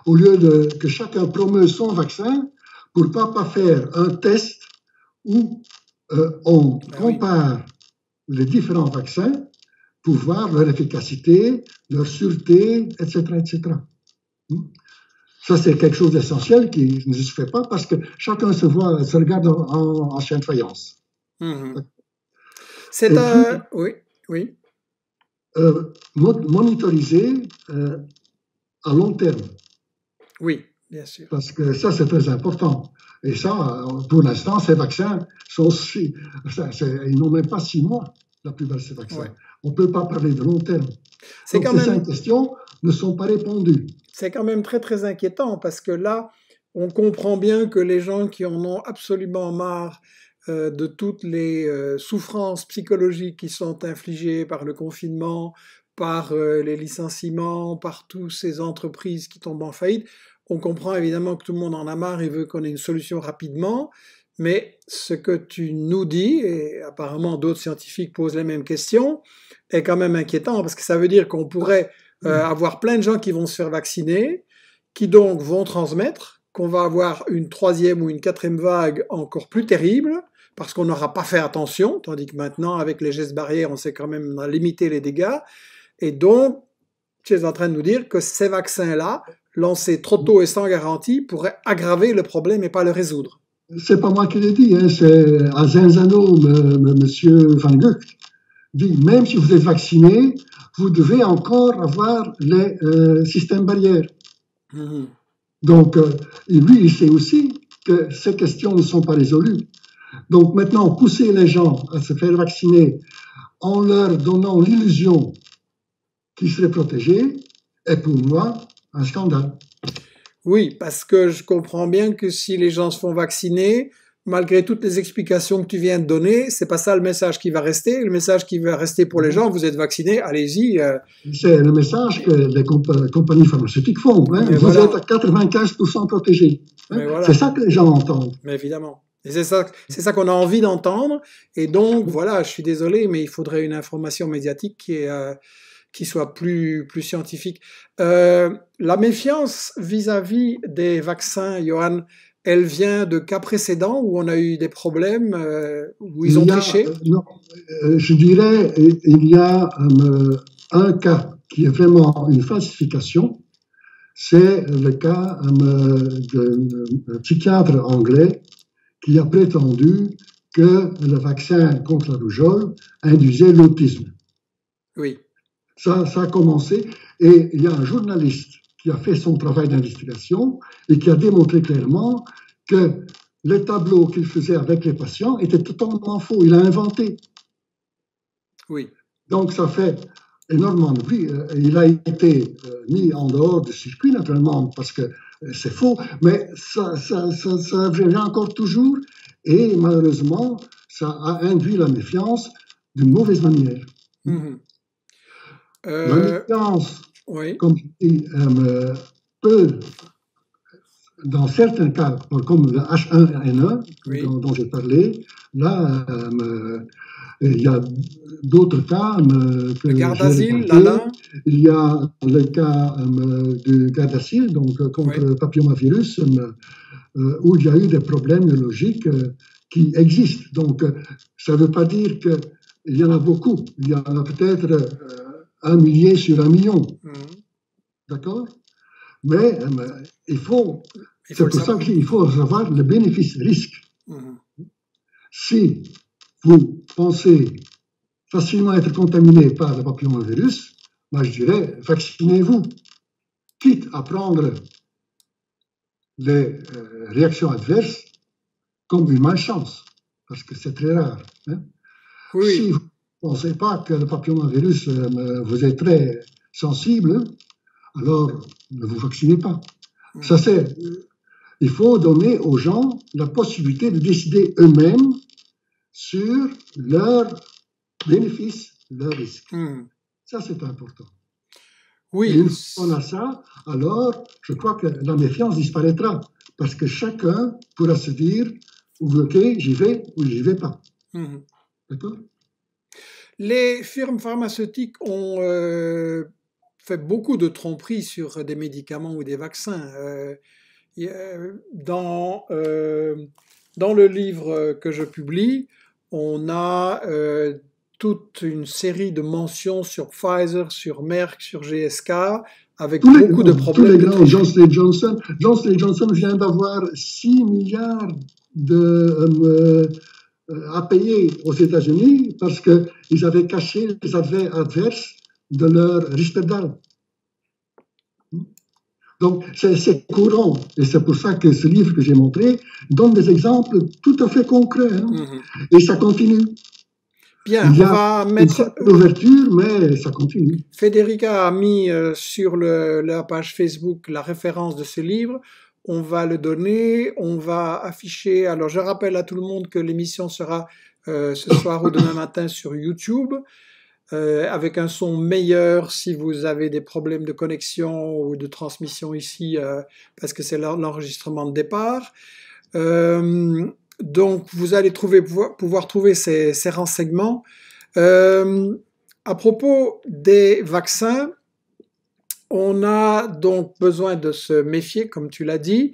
Au lieu que chacun promeut son vaccin, pour ne pas faire un test où on compare les différents vaccins pour voir leur efficacité, leur sûreté, etc., etc. Ça, c'est quelque chose d'essentiel qui ne se fait pas parce que chacun se regarde en chien de faïence. C'est un... Oui. Monitoriser à long terme. Oui, bien sûr. Parce que ça, c'est très important. Et ça, pour l'instant, ces vaccins sont ils n'ont même pas 6 mois, la plupart de ces vaccins. Ouais. On ne peut pas parler de long terme. Donc, ces 5 questions ne sont pas répondues. C'est quand même très, très inquiétant parce que là, on comprend bien que les gens qui en ont absolument marre de toutes les souffrances psychologiques qui sont infligées par le confinement, par les licenciements, par toutes ces entreprises qui tombent en faillite. On comprend évidemment que tout le monde en a marre et veut qu'on ait une solution rapidement, mais ce que tu nous dis, et apparemment d'autres scientifiques posent les mêmes questions, est quand même inquiétant parce que ça veut dire qu'on pourrait avoir plein de gens qui vont se faire vacciner, qui donc vont transmettre, qu'on va avoir une 3e ou une 4e vague encore plus terrible, parce qu'on n'aura pas fait attention, tandis que maintenant, avec les gestes barrières, on sait quand même limiter les dégâts. Et donc, tu es en train de nous dire que ces vaccins-là, lancés trop tôt et sans garantie, pourraient aggraver le problème et pas le résoudre. C'est pas moi qui l'ai dit, hein, c'est à Zenzano, monsieur Van Gucht dit, même si vous êtes vacciné, vous devez encore avoir les systèmes barrières. Donc, lui, il sait aussi que ces questions ne sont pas résolues. Donc maintenant, pousser les gens à se faire vacciner en leur donnant l'illusion qu'ils seraient protégés est pour moi un scandale. Oui, parce que je comprends bien que si les gens se font vacciner, malgré toutes les explications que tu viens de donner, c'est pas ça le message qui va rester. Le message qui va rester pour les gens, vous êtes vaccinés, allez-y. C'est le message que les compagnies pharmaceutiques font. Hein. Vous êtes à 95% protégés. Hein. Voilà. C'est ça que les gens entendent. Mais évidemment. Et c'est ça qu'on a envie d'entendre. Et donc, voilà, je suis désolé, mais il faudrait une information médiatique qui soit plus scientifique. La méfiance vis-à-vis des vaccins, Johan, elle vient de cas précédents où on a eu des problèmes, où ils ont triché? Non, je dirais il y a un cas qui est vraiment une falsification. C'est le cas d'un psychiatre anglais qui a prétendu que le vaccin contre la rougeole induisait l'autisme. Oui. Ça a commencé, et il y a un journaliste qui a fait son travail d'investigation et qui a démontré clairement que les tableaux qu'il faisait avec les patients étaient totalement faux. Il a inventé. Oui. Donc ça fait énormément de bruit. Il a été mis en dehors du circuit, naturellement, parce que c'est faux, mais ça vient encore toujours, et malheureusement, ça a induit la méfiance d'une mauvaise manière. La méfiance, comme je dis, peut, dans certains cas, comme le H1N1 dont j'ai parlé, là, il y a d'autres cas que le garde j'ai d'asile, remarqué. l'Alain. Il y a le cas du garde d'asile, donc contre le papillomavirus, où il y a eu des problèmes logiques qui existent. Donc, ça ne veut pas dire qu'il y en a beaucoup. Il y en a peut-être 1 millier sur 1 million. D'accord? Mais c'est pour ça qu'il faut savoir le bénéfice-risque. Si vous pensez facilement être contaminé par le papillomavirus, moi je dirais, vaccinez-vous, quitte à prendre les réactions adverses comme une malchance, parce que c'est très rare. Hein? Oui. Si vous ne pensez pas que le papillomavirus vous est très sensible, alors ne vous vaccinez pas. Ça, il faut donner aux gens la possibilité de décider eux-mêmes sur leurs bénéfices, leurs risques. Ça, c'est important. Oui. Et une fois qu'on a ça, alors je crois que la méfiance disparaîtra, parce que chacun pourra se dire, ok, j'y vais ou j'y vais pas. D'accord? Les firmes pharmaceutiques ont fait beaucoup de tromperies sur des médicaments ou des vaccins. Dans le livre que je publie, on a toute une série de mentions sur Pfizer, sur Merck, sur GSK, avec beaucoup de problèmes. Tous les grands, Johnson Johnson vient d'avoir 6 milliards à payer aux États-Unis parce qu'ils avaient caché les effets adverses de leur Risperdal. Donc, c'est courant. Et c'est pour ça que ce livre que j'ai montré donne des exemples tout à fait concrets. Hein. Et ça continue. Bien, on va mettre l'ouverture, mais ça continue. Federica a mis sur la page Facebook la référence de ce livre. On va le donner, on va afficher. Alors, je rappelle à tout le monde que l'émission sera ce soir ou demain matin sur YouTube, avec un son meilleur si vous avez des problèmes de connexion ou de transmission ici, parce que c'est l'enregistrement de départ. Donc, vous allez pouvoir trouver ces renseignements. À propos des vaccins, on a donc besoin de se méfier, comme tu l'as dit.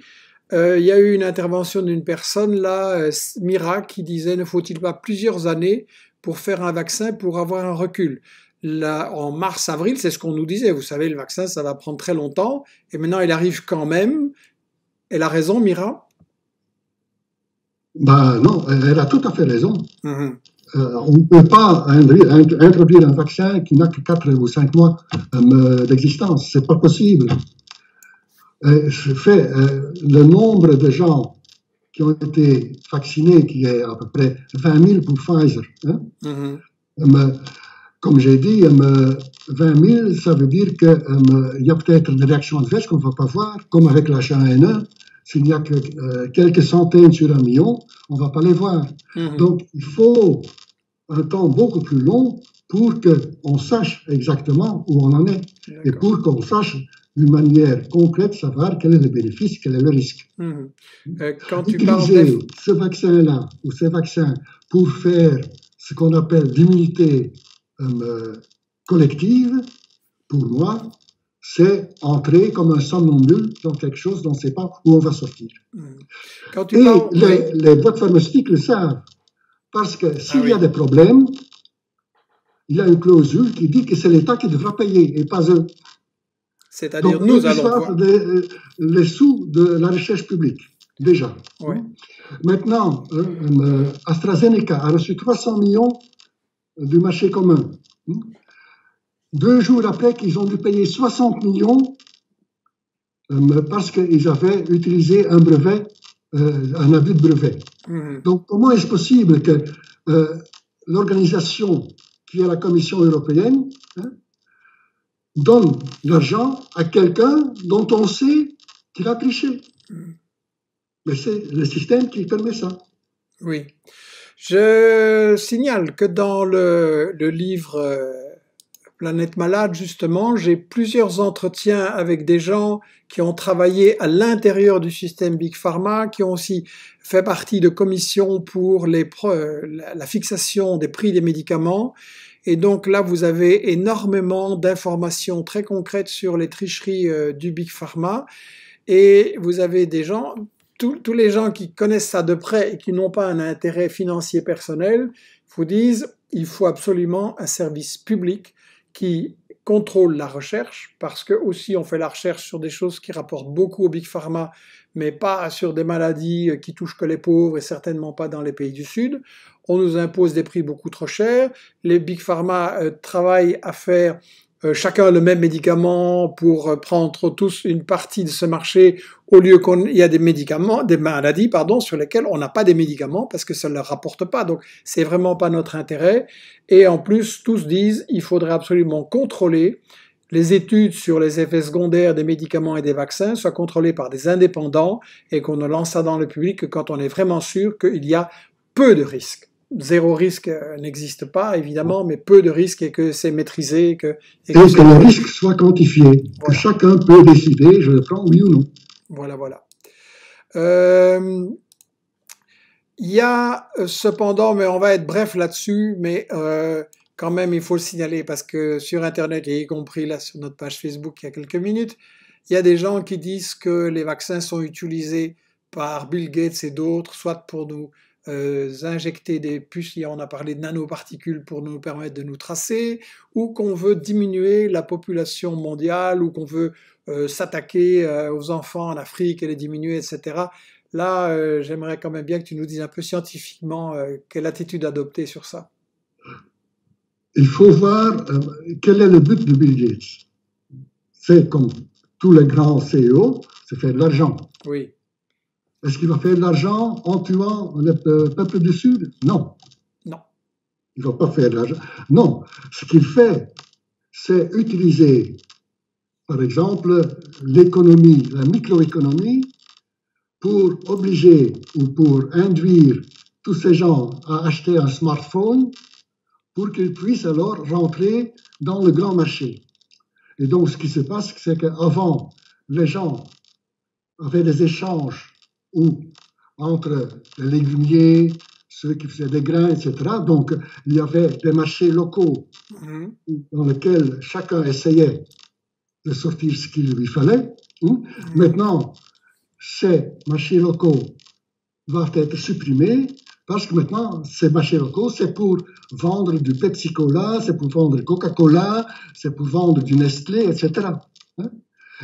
Il y a eu une intervention d'une personne, là, Mira, qui disait « Ne faut-il pas plusieurs années pour faire un vaccin pour avoir un recul ?» Là, en mars-avril, c'est ce qu'on nous disait. Vous savez, le vaccin, ça va prendre très longtemps. Et maintenant, il arrive quand même. Elle a raison, Mira? Ben non, elle a tout à fait raison. On ne peut pas introduire un vaccin qui n'a que 4 ou 5 mois d'existence. C'est pas possible. Le nombre de gens qui ont été vaccinés, qui est à peu près 20 000 pour Pfizer. Hein? Comme j'ai dit, 20 000, ça veut dire qu'il y a peut-être des réactions adverses qu'on ne va pas voir, comme avec la H1N1. S'il n'y a que quelques centaines sur 1 million, on ne va pas les voir. Donc, il faut un temps beaucoup plus long pour qu'on sache exactement où on en est et pour qu'on sache d'une manière concrète savoir quel est le bénéfice, quel est le risque. Quand tu Utiliser ce vaccin-là ou ces vaccins pour faire ce qu'on appelle l'immunité collective, pour moi, c'est entrer comme un somnambule dans quelque chose dont on ne sait pas où on va sortir. Les boîtes pharmaceutiques le savent, parce que s'il y a des problèmes, il y a une clausule qui dit que c'est l'État qui devra payer et pas eux. C'est-à-dire nous allons voir les sous de la recherche publique, déjà. Maintenant, AstraZeneca a reçu 300 millions du marché commun. 2 jours après qu'ils ont dû payer 60 millions parce qu'ils avaient utilisé un brevet, un abus de brevet. Donc, comment est-ce possible que l'organisation qui est la Commission européenne donne l'argent à quelqu'un dont on sait qu'il a triché? Mais c'est le système qui permet ça. Oui. Je signale que dans le livre Planète Malade, justement, j'ai plusieurs entretiens avec des gens qui ont travaillé à l'intérieur du système Big Pharma, qui ont aussi fait partie de commissions pour la fixation des prix des médicaments. Et donc là, vous avez énormément d'informations très concrètes sur les tricheries du Big Pharma. Et vous avez des gens, tous les gens qui connaissent ça de près et qui n'ont pas un intérêt financier personnel, vous disent il faut absolument un service public qui contrôle la recherche, parce que aussi on fait la recherche sur des choses qui rapportent beaucoup au Big Pharma, mais pas sur des maladies qui touchent que les pauvres et certainement pas dans les pays du Sud. On nous impose des prix beaucoup trop chers. Les Big Pharma travaillent à faire chacun le même médicament pour prendre tous une partie de ce marché, au lieu qu'il y a des maladies, sur lesquelles on n'a pas des médicaments parce que ça ne leur rapporte pas. Donc, c'est vraiment pas notre intérêt. Et en plus, tous disent, il faudrait absolument contrôler les études sur les effets secondaires des médicaments et des vaccins soient contrôlées par des indépendants et qu'on ne lance ça dans le public que quand on est vraiment sûr qu'il y a peu de risques. Zéro risque n'existe pas, évidemment, mais peu de risques et que c'est maîtrisé. Et que le risque soit quantifié, voilà. Que chacun peut décider, je le prends oui ou non. Voilà, voilà. Il y a cependant, mais on va être bref là-dessus, mais quand même il faut le signaler parce que sur Internet, et y compris là sur notre page Facebook il y a quelques minutes, il y a des gens qui disent que les vaccins sont utilisés par Bill Gates et d'autres, soit pour nous injecter des puces, on a parlé de nanoparticules pour nous permettre de nous tracer, ou qu'on veut diminuer la population mondiale, ou qu'on veut s'attaquer aux enfants en Afrique et les diminuer, etc. Là, j'aimerais quand même bien que tu nous dises un peu scientifiquement quelle attitude adopter sur ça. Il faut voir quel est le but de Bill Gates. C'est comme tous les grands CEO, c'est faire de l'argent. Oui. Est-ce qu'il va faire de l'argent en tuant le peuple du Sud? Non. Non. Il ne va pas faire de l'argent. Non. Ce qu'il fait, c'est utiliser, par exemple, l'économie, la microéconomie, pour obliger ou pour induire tous ces gens à acheter un smartphone pour qu'ils puissent alors rentrer dans le grand marché. Et donc, ce qui se passe, c'est qu'avant, les gens avaient des échanges entre les légumiers, ceux qui faisaient des grains, etc. Donc, il y avait des marchés locaux dans lesquels chacun essayait de sortir ce qu'il lui fallait. Maintenant, ces marchés locaux doivent être supprimés parce que maintenant, ces marchés locaux, c'est pour vendre du Pepsi-Cola, c'est pour vendre du Coca-Cola, c'est pour vendre du Nestlé, etc.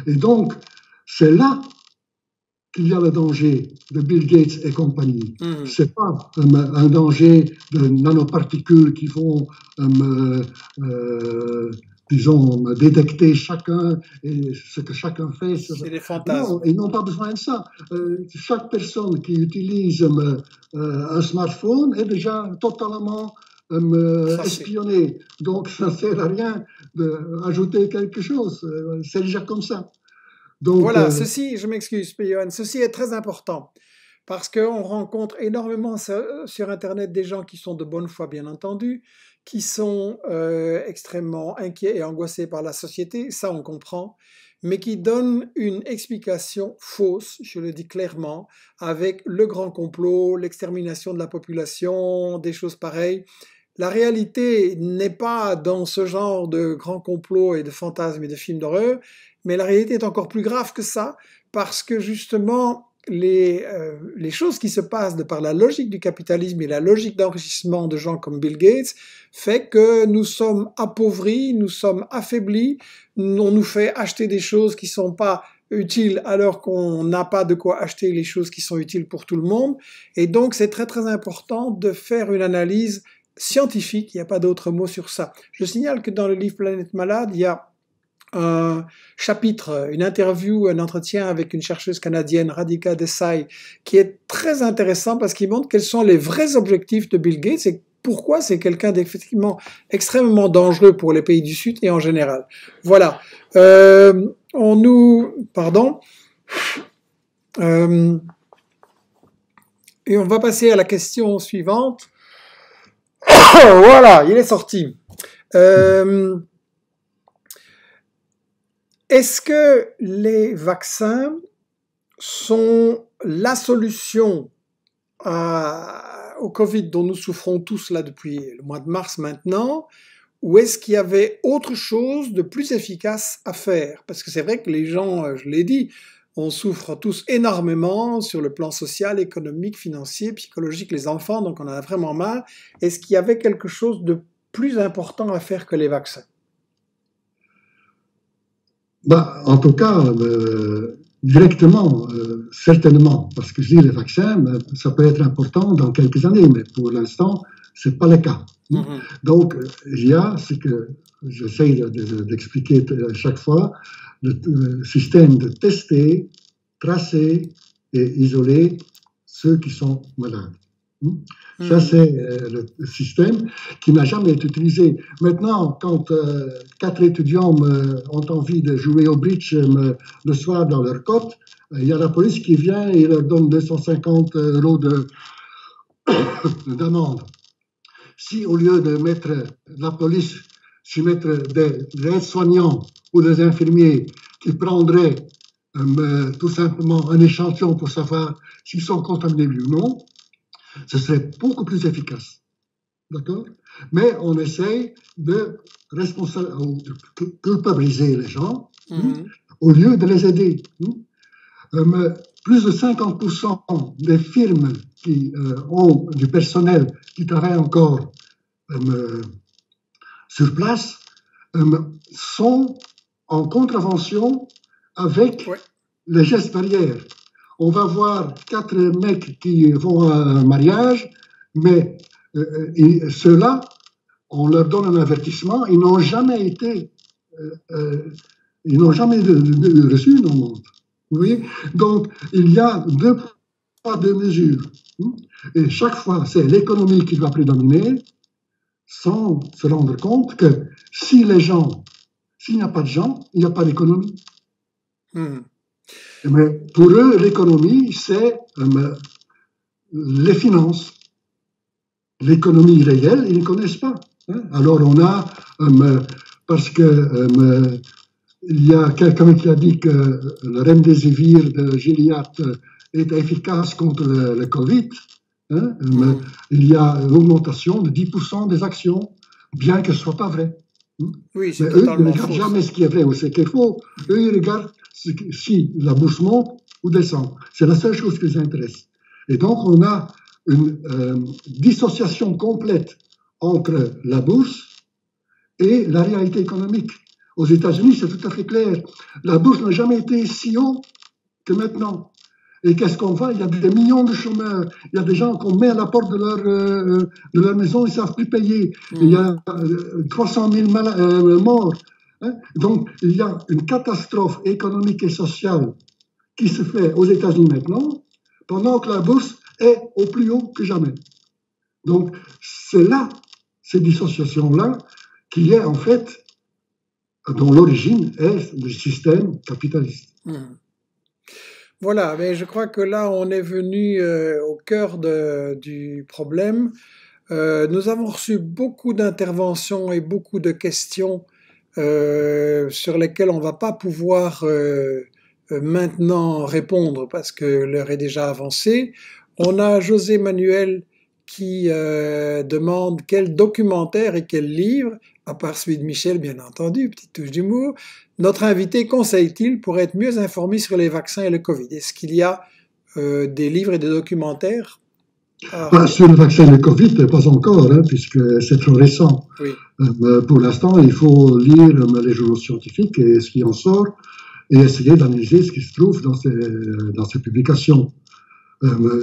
Et donc, c'est là qu'il y a le danger de Bill Gates et compagnie. C'est pas un danger de nanoparticules qui vont, disons, détecter chacun et ce que chacun fait. C'est des fantasmes. Non, ils n'ont pas besoin de ça. Chaque personne qui utilise un smartphone est déjà totalement espionnée. Donc, ça ne sert à rien d'ajouter quelque chose. C'est déjà comme ça. Donc, voilà, ceci, je m'excuse, Johan, ceci est très important parce qu'on rencontre énormément sur Internet des gens qui sont de bonne foi, bien entendu, qui sont extrêmement inquiets et angoissés par la société, ça on comprend, mais qui donnent une explication fausse, je le dis clairement, avec le grand complot, l'extermination de la population, des choses pareilles. La réalité n'est pas dans ce genre de grands complots et de fantasmes et de films d'horreur, mais la réalité est encore plus grave que ça, parce que justement, les choses qui se passent de par la logique du capitalisme et la logique d'enrichissement de gens comme Bill Gates fait que nous sommes appauvris, nous sommes affaiblis, on nous fait acheter des choses qui sont pas utiles alors qu'on n'a pas de quoi acheter les choses qui sont utiles pour tout le monde. Et donc, c'est très très important de faire une analyse scientifique, il n'y a pas d'autre mot sur ça. Je signale que dans le livre Planète Malade, il y a un chapitre, une interview, un entretien avec une chercheuse canadienne, Radhika Desai, qui est très intéressant parce qu'il montre quels sont les vrais objectifs de Bill Gates et pourquoi c'est quelqu'un d'effectivement extrêmement dangereux pour les pays du Sud et en général. Voilà. Et on va passer à la question suivante. Voilà, il est sorti. Est-ce que les vaccins sont la solution au Covid dont nous souffrons tous là depuis le mois de mars maintenant, ou est-ce qu'il y avait autre chose de plus efficace à faire? Parce que c'est vrai que les gens, je l'ai dit, on souffre tous énormément sur le plan social, économique, financier, psychologique, les enfants, donc on en a vraiment marre. Est-ce qu'il y avait quelque chose de plus important à faire que les vaccins? Bah, en tout cas, directement, certainement, parce que je dis les vaccins, ça peut être important dans quelques années, mais pour l'instant, c'est pas le cas. Mm-hmm. Donc, il y a ce que j'essaie d'expliquer chaque fois, le système de tester, tracer et isoler ceux qui sont malades. Ça, c'est le système qui n'a jamais été utilisé. Maintenant, quand 4 étudiants ont envie de jouer au bridge le soir dans leur côte, il y a la police qui vient et leur donne 250 € d'amende. Si au lieu de mettre la police, si mettre des aides-soignants ou des infirmiers qui prendraient tout simplement un échantillon pour savoir s'ils sont contaminés ou non, ce serait beaucoup plus efficace. D'accord? Mais on essaye de culpabiliser les gens au lieu de les aider. Plus de 50% des firmes qui ont du personnel qui travaille encore sur place sont en contravention avec les gestes barrières. On va voir 4 mecs qui vont à un mariage, mais ceux-là, on leur donne un avertissement, ils n'ont jamais été, ils n'ont jamais reçu une amende. Vous voyez? Donc, il y a 2 poids, 2 mesures. Et chaque fois, c'est l'économie qui doit prédominer, sans se rendre compte que s'il n'y a pas de gens, il n'y a pas d'économie. Mais pour eux, l'économie, c'est les finances. L'économie réelle, ils ne connaissent pas. Alors on a, parce que il y a quelqu'un qui a dit que le remdesivir de Gilead est efficace contre le Covid. Il y a une augmentation de 10% des actions, bien que ce ne soit pas vrai. Oui, c'est mais totalement eux, ils ne regardent jamais ce qui est vrai ou ce qui est faux. Eux, ils regardent si la bourse monte ou descend. C'est la seule chose qui les intéresse. Et donc, on a une dissociation complète entre la bourse et la réalité économique. Aux États-Unis, c'est tout à fait clair. La bourse n'a jamais été si haut que maintenant. Et qu'est-ce qu'on voit? Il y a des millions de chômeurs. Il y a des gens qu'on met à la porte de leur maison, ils ne savent plus payer. Il y a 300 000 morts. Donc, il y a une catastrophe économique et sociale qui se fait aux États-Unis maintenant, pendant que la bourse est au plus haut que jamais. Donc, c'est là, ces dissociations-là, qui est en fait, dont l'origine est le système capitaliste. Voilà, mais je crois que là, on est venu au cœur du problème. Nous avons reçu beaucoup d'interventions et beaucoup de questions sur lesquelles on ne va pas pouvoir maintenant répondre parce que l'heure est déjà avancée. On a José Manuel qui demande quel documentaire et quel livre, à part celui de Michel, bien entendu, petite touche d'humour, notre invité conseille-t-il pour être mieux informé sur les vaccins et le Covid? Est-ce qu'il y a des livres et des documentaires? Sur le vaccin et le Covid, pas encore, puisque c'est trop récent. Oui. Pour l'instant, il faut lire les journaux scientifiques et ce qui en sort, et essayer d'analyser ce qui se trouve dans ces publications.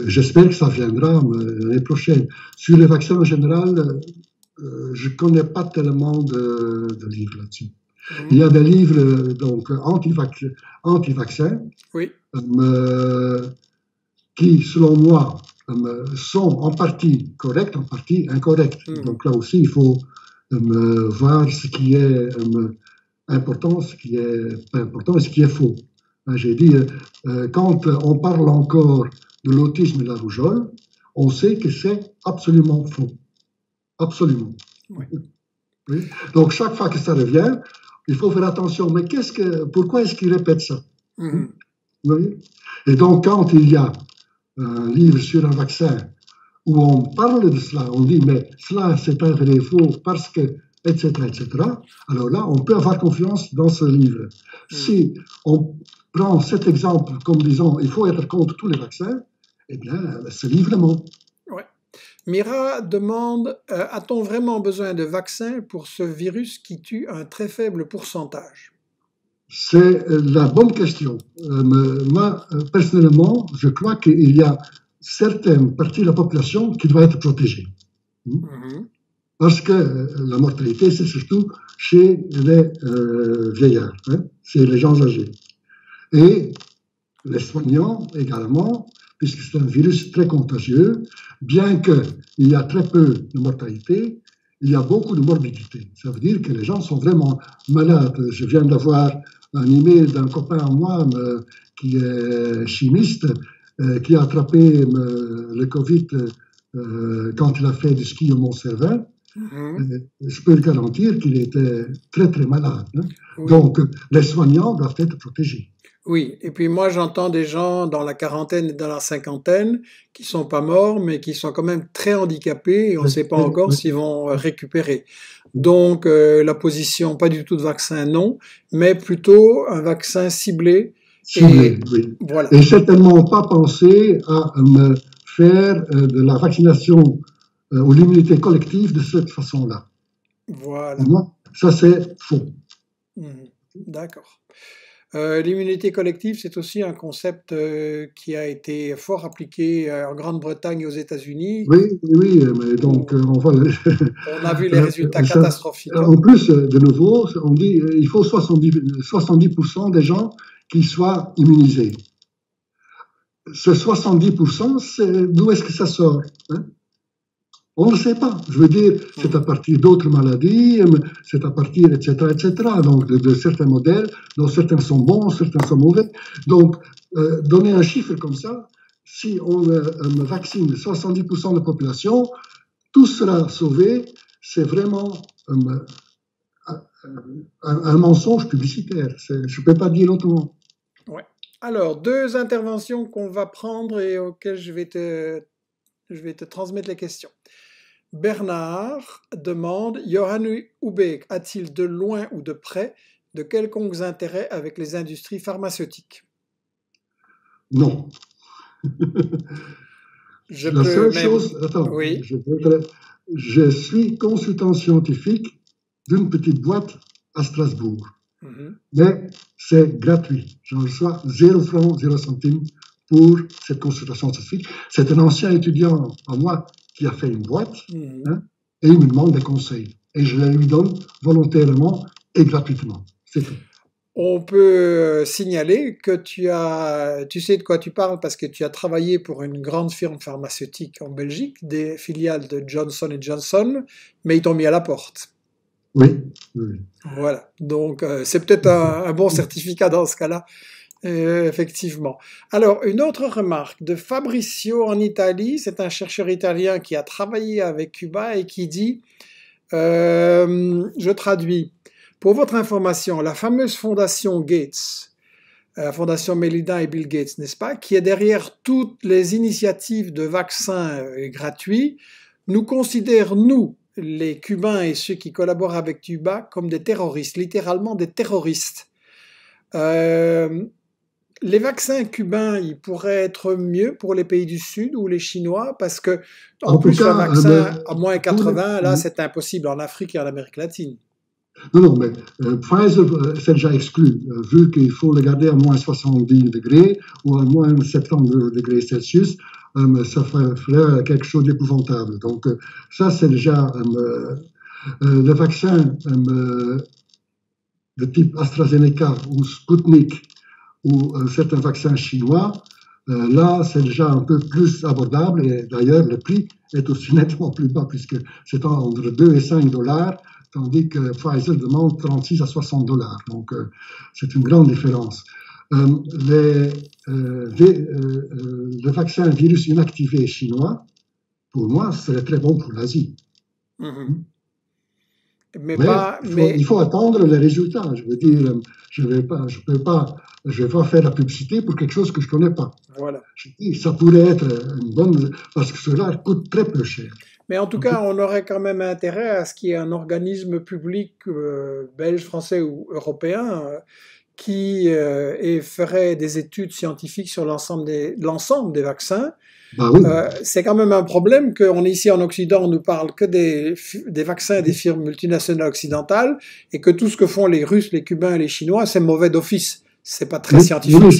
J'espère que ça viendra l'année prochaine. Sur les vaccins en général, je ne connais pas tellement de livres là-dessus. Il y a des livres donc anti-vaccins oui. Qui, selon moi, sont en partie corrects, en partie incorrects. Donc là aussi, il faut voir ce qui est important, ce qui est pas important et ce qui est faux. J'ai dit, quand on parle encore de l'autisme et de la rougeole, on sait que c'est absolument faux. Absolument. Oui. Oui. Donc, chaque fois que ça revient, il faut faire attention. Mais pourquoi est-ce qu'il répète ça? Vous voyez? Et donc, quand il y a un livre sur un vaccin où on parle de cela, on dit, mais cela, c'est un vrai faux parce que, etc., etc., alors là, on peut avoir confiance dans ce livre. Si on prend cet exemple comme disant, il faut être contre tous les vaccins, eh bien, ce livre ment. Ouais. Mira demande, a-t-on vraiment besoin de vaccins pour ce virus qui tue un très faible pourcentage? C'est la bonne question. Moi, personnellement, je crois qu'il y a certaines parties de la population qui doivent être protégées. Parce que la mortalité, c'est surtout chez les vieillards, c'est les gens âgés. Et les soignants également, puisque c'est un virus très contagieux, bien qu'il y a très peu de mortalité, il y a beaucoup de morbidité. Ça veut dire que les gens sont vraiment malades. Je viens d'avoir un email d'un copain à moi qui est chimiste, qui a attrapé le Covid quand il a fait du ski au Mont-Cervin. Je peux le garantir qu'il était très très malade. Donc les soignants doivent être protégés. Oui, et puis moi j'entends des gens dans la quarantaine et dans la cinquantaine qui sont pas morts, mais qui sont quand même très handicapés et on ne sait pas encore s'ils vont récupérer. Donc la position, pas du tout de vaccin, non, mais plutôt un vaccin ciblé. Ciblé, oui. Voilà. Et certainement pas penser à me faire de la vaccination ou l'immunité collective de cette façon-là. Voilà. Ça c'est faux. D'accord. L'immunité collective, c'est aussi un concept qui a été fort appliqué en Grande-Bretagne et aux États-Unis. Oui, mais donc on a vu les résultats catastrophiques. En plus, de nouveau, on dit il faut 70% des gens qui soient immunisés. Ce 70%, d'où est-ce que ça sort, on ne le sait pas. Je veux dire, c'est à partir d'autres maladies, c'est à partir, etc., etc. Donc, de certains modèles, dont certains sont bons, certains sont mauvais. Donc, donner un chiffre comme ça, si on vaccine 70% de la population, tout sera sauvé, c'est vraiment un mensonge publicitaire. Je ne peux pas dire autrement. Ouais. Alors, deux interventions qu'on va prendre et auxquelles je vais te transmettre les questions. Bernard demande, Johan Ubeek a-t-il de loin ou de près de quelconques intérêts avec les industries pharmaceutiques? Non. La seule chose, attends, oui. Je suis consultant scientifique d'une petite boîte à Strasbourg. Mais c'est gratuit. J'en reçois 0 francs, 0 centimes pour cette consultation scientifique. C'est un ancien étudiant à moi qui a fait une boîte et il me demande des conseils. Et je les lui donne volontairement et gratuitement. C'est tout. On peut signaler que tu sais de quoi tu parles parce que tu as travaillé pour une grande firme pharmaceutique en Belgique, des filiales de Johnson & Johnson, mais ils t'ont mis à la porte. Oui. Voilà, donc c'est peut-être un bon certificat dans ce cas-là, effectivement. Alors, une autre remarque de Fabricio en Italie, c'est un chercheur italien qui a travaillé avec Cuba et qui dit, je traduis, pour votre information, la fameuse fondation Gates, la fondation Melinda et Bill Gates, n'est-ce pas, qui est derrière toutes les initiatives de vaccins gratuits, nous considère, nous, les Cubains et ceux qui collaborent avec Cuba, comme des terroristes, littéralement des terroristes. Les vaccins cubains, ils pourraient être mieux pour les pays du Sud ou les Chinois, parce que, en plus, un vaccin à moins 80, là, c'est impossible en Afrique et en Amérique latine. Non, mais Pfizer, c'est déjà exclu, vu qu'il faut le garder à moins 70 degrés ou à moins 70 degrés Celsius, ça ferait quelque chose d'épouvantable. Donc, ça, c'est déjà le vaccin de type AstraZeneca ou Sputnik ou certains vaccins chinois, là, c'est déjà un peu plus abordable et d'ailleurs, le prix est aussi nettement plus bas puisque c'est entre 2 et 5 dollars, tandis que Pfizer demande 36 à 60 dollars. Donc, c'est une grande différence. Le vaccin virus inactivé chinois, pour moi, serait très bon pour l'Asie. mais pas, il faut attendre les résultats. Je veux dire, je vais pas faire la publicité pour quelque chose que je connais pas. Voilà. Je dis, ça pourrait être une bonne, parce que cela coûte très peu cher. Mais en tout cas, on aurait quand même intérêt à ce qu'il y ait un organisme public belge, français ou européen qui ferait des études scientifiques sur l'ensemble des vaccins. Bah oui. C'est quand même un problème qu'on est ici en Occident, on nous parle que des vaccins des firmes multinationales occidentales et que tout ce que font les Russes, les Cubains et les Chinois, c'est mauvais d'office. C'est pas très scientifique. Oui,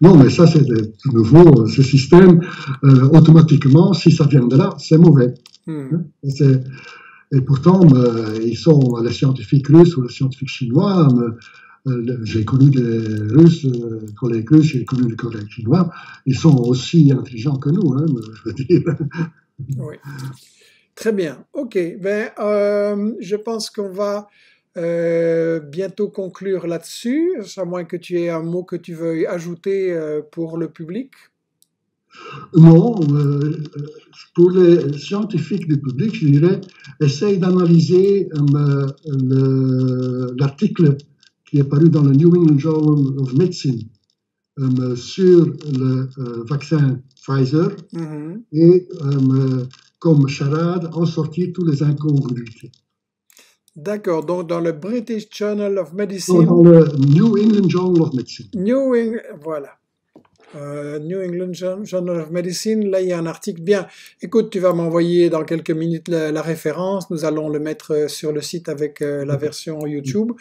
non, mais ça, c'est de nouveau, ce système, automatiquement, si ça vient de là, c'est mauvais. Et pourtant, ils sont les scientifiques russes ou les scientifiques chinois. J'ai connu des Russes, collègues russes, j'ai connu des collègues chinois. Ils sont aussi intelligents que nous, hein, je veux dire. Oui. Très bien. OK. Ben, je pense qu'on va bientôt conclure là-dessus, à moins que tu aies un mot que tu veuilles ajouter pour le public. Non, pour les scientifiques du public, je dirais, essaye d'analyser l'article qui est paru dans le New England Journal of Medicine sur le vaccin Pfizer et comme charade en sortir tous les incongruités. D'accord, donc dans le British Journal of Medicine. Dans le New England Journal of Medicine. Voilà. New England Journal of Medicine, là il y a un article bien. Écoute, tu vas m'envoyer dans quelques minutes la référence, nous allons le mettre sur le site avec la version YouTube.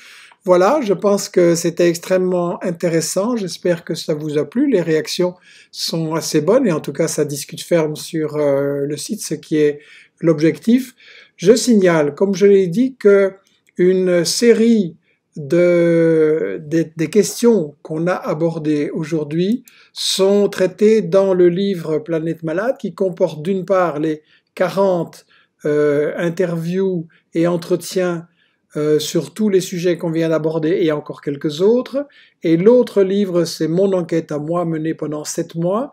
Voilà, je pense que c'était extrêmement intéressant, j'espère que ça vous a plu, les réactions sont assez bonnes et en tout cas ça discute ferme sur le site, ce qui est l'objectif. Je signale, comme je l'ai dit, que une série des questions qu'on a abordées aujourd'hui sont traitées dans le livre Planète Malade qui comporte d'une part les 40 interviews et entretiens sur tous les sujets qu'on vient d'aborder et encore quelques autres. Et l'autre livre, c'est mon enquête à moi menée pendant 7 mois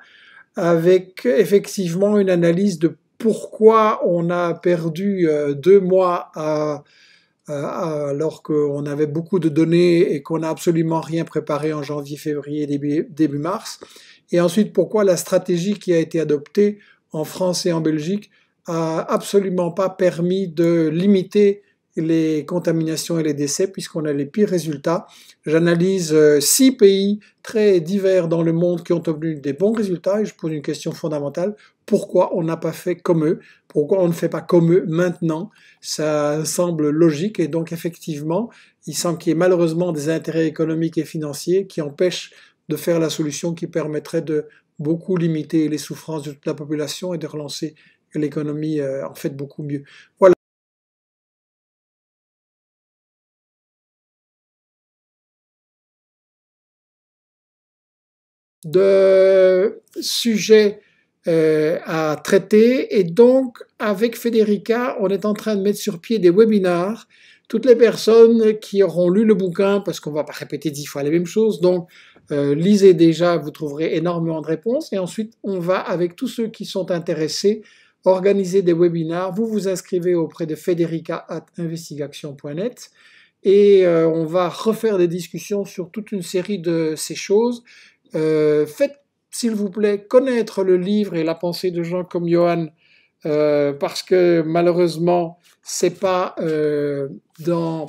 avec effectivement une analyse de pourquoi on a perdu 2 mois alors qu'on avait beaucoup de données et qu'on n'a absolument rien préparé en janvier, février, début mars. Et ensuite, pourquoi la stratégie qui a été adoptée en France et en Belgique a absolument pas permis de limiter les contaminations et les décès puisqu'on a les pires résultats. J'analyse 6 pays très divers dans le monde qui ont obtenu des bons résultats et je pose une question fondamentale. Pourquoi on n'a pas fait comme eux? Pourquoi on ne fait pas comme eux maintenant? Ça semble logique et donc effectivement, il semble qu'il y ait malheureusement des intérêts économiques et financiers qui empêchent de faire la solution qui permettrait de beaucoup limiter les souffrances de toute la population et de relancer l'économie en fait beaucoup mieux. Voilà. De sujets à traiter et donc avec Federica on est en train de mettre sur pied des webinars. Toutes les personnes qui auront lu le bouquin, parce qu'on ne va pas répéter 10 fois les mêmes choses, donc lisez déjà, vous trouverez énormément de réponses et ensuite on va avec tous ceux qui sont intéressés organiser des webinars. Vous vous inscrivez auprès de federica@investigation.net et on va refaire des discussions sur toute une série de ces choses. Faites, s'il vous plaît, connaître le livre et la pensée de gens comme Johan, parce que malheureusement, c'est pas dans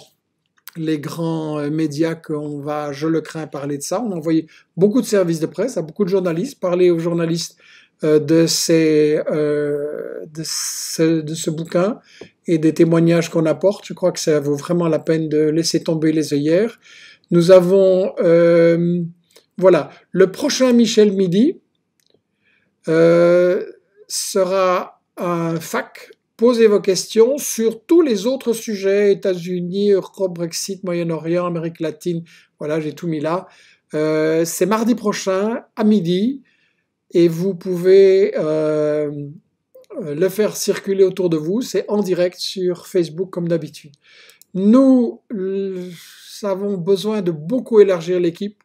les grands médias qu'on va, je le crains, parler de ça. On a envoyé beaucoup de services de presse à beaucoup de journalistes, parler aux journalistes de ce bouquin et des témoignages qu'on apporte. Je crois que ça vaut vraiment la peine de laisser tomber les œillères. Nous avons voilà, le prochain Michel Midi sera un FAQ. Posez vos questions sur tous les autres sujets, États-Unis, Europe, Brexit, Moyen-Orient, Amérique latine. Voilà, j'ai tout mis là. C'est mardi prochain à midi et vous pouvez le faire circuler autour de vous. C'est en direct sur Facebook comme d'habitude. Nous avons besoin de beaucoup élargir l'équipe.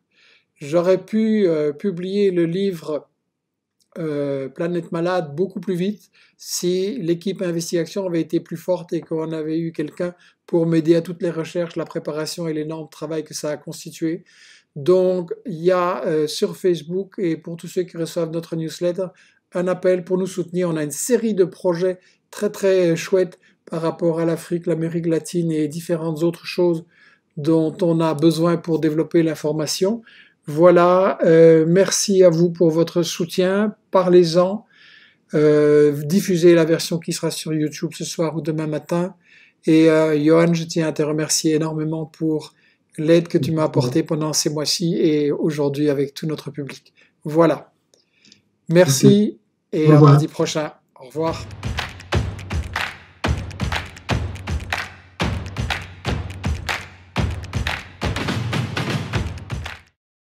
J'aurais pu publier le livre Planète Malade beaucoup plus vite si l'équipe Investigation avait été plus forte et qu'on avait eu quelqu'un pour m'aider à toutes les recherches, la préparation et l'énorme travail que ça a constitué. Donc, il y a sur Facebook et pour tous ceux qui reçoivent notre newsletter, un appel pour nous soutenir. On a une série de projets très très chouettes par rapport à l'Afrique, l'Amérique latine et différentes autres choses dont on a besoin pour développer l'information. Voilà, merci à vous pour votre soutien, parlez-en, diffusez la version qui sera sur YouTube ce soir ou demain matin. Et Johan, je tiens à te remercier énormément pour l'aide que tu m'as apportée pendant ces mois-ci et aujourd'hui avec tout notre public. Voilà, merci et à mardi prochain. Au revoir.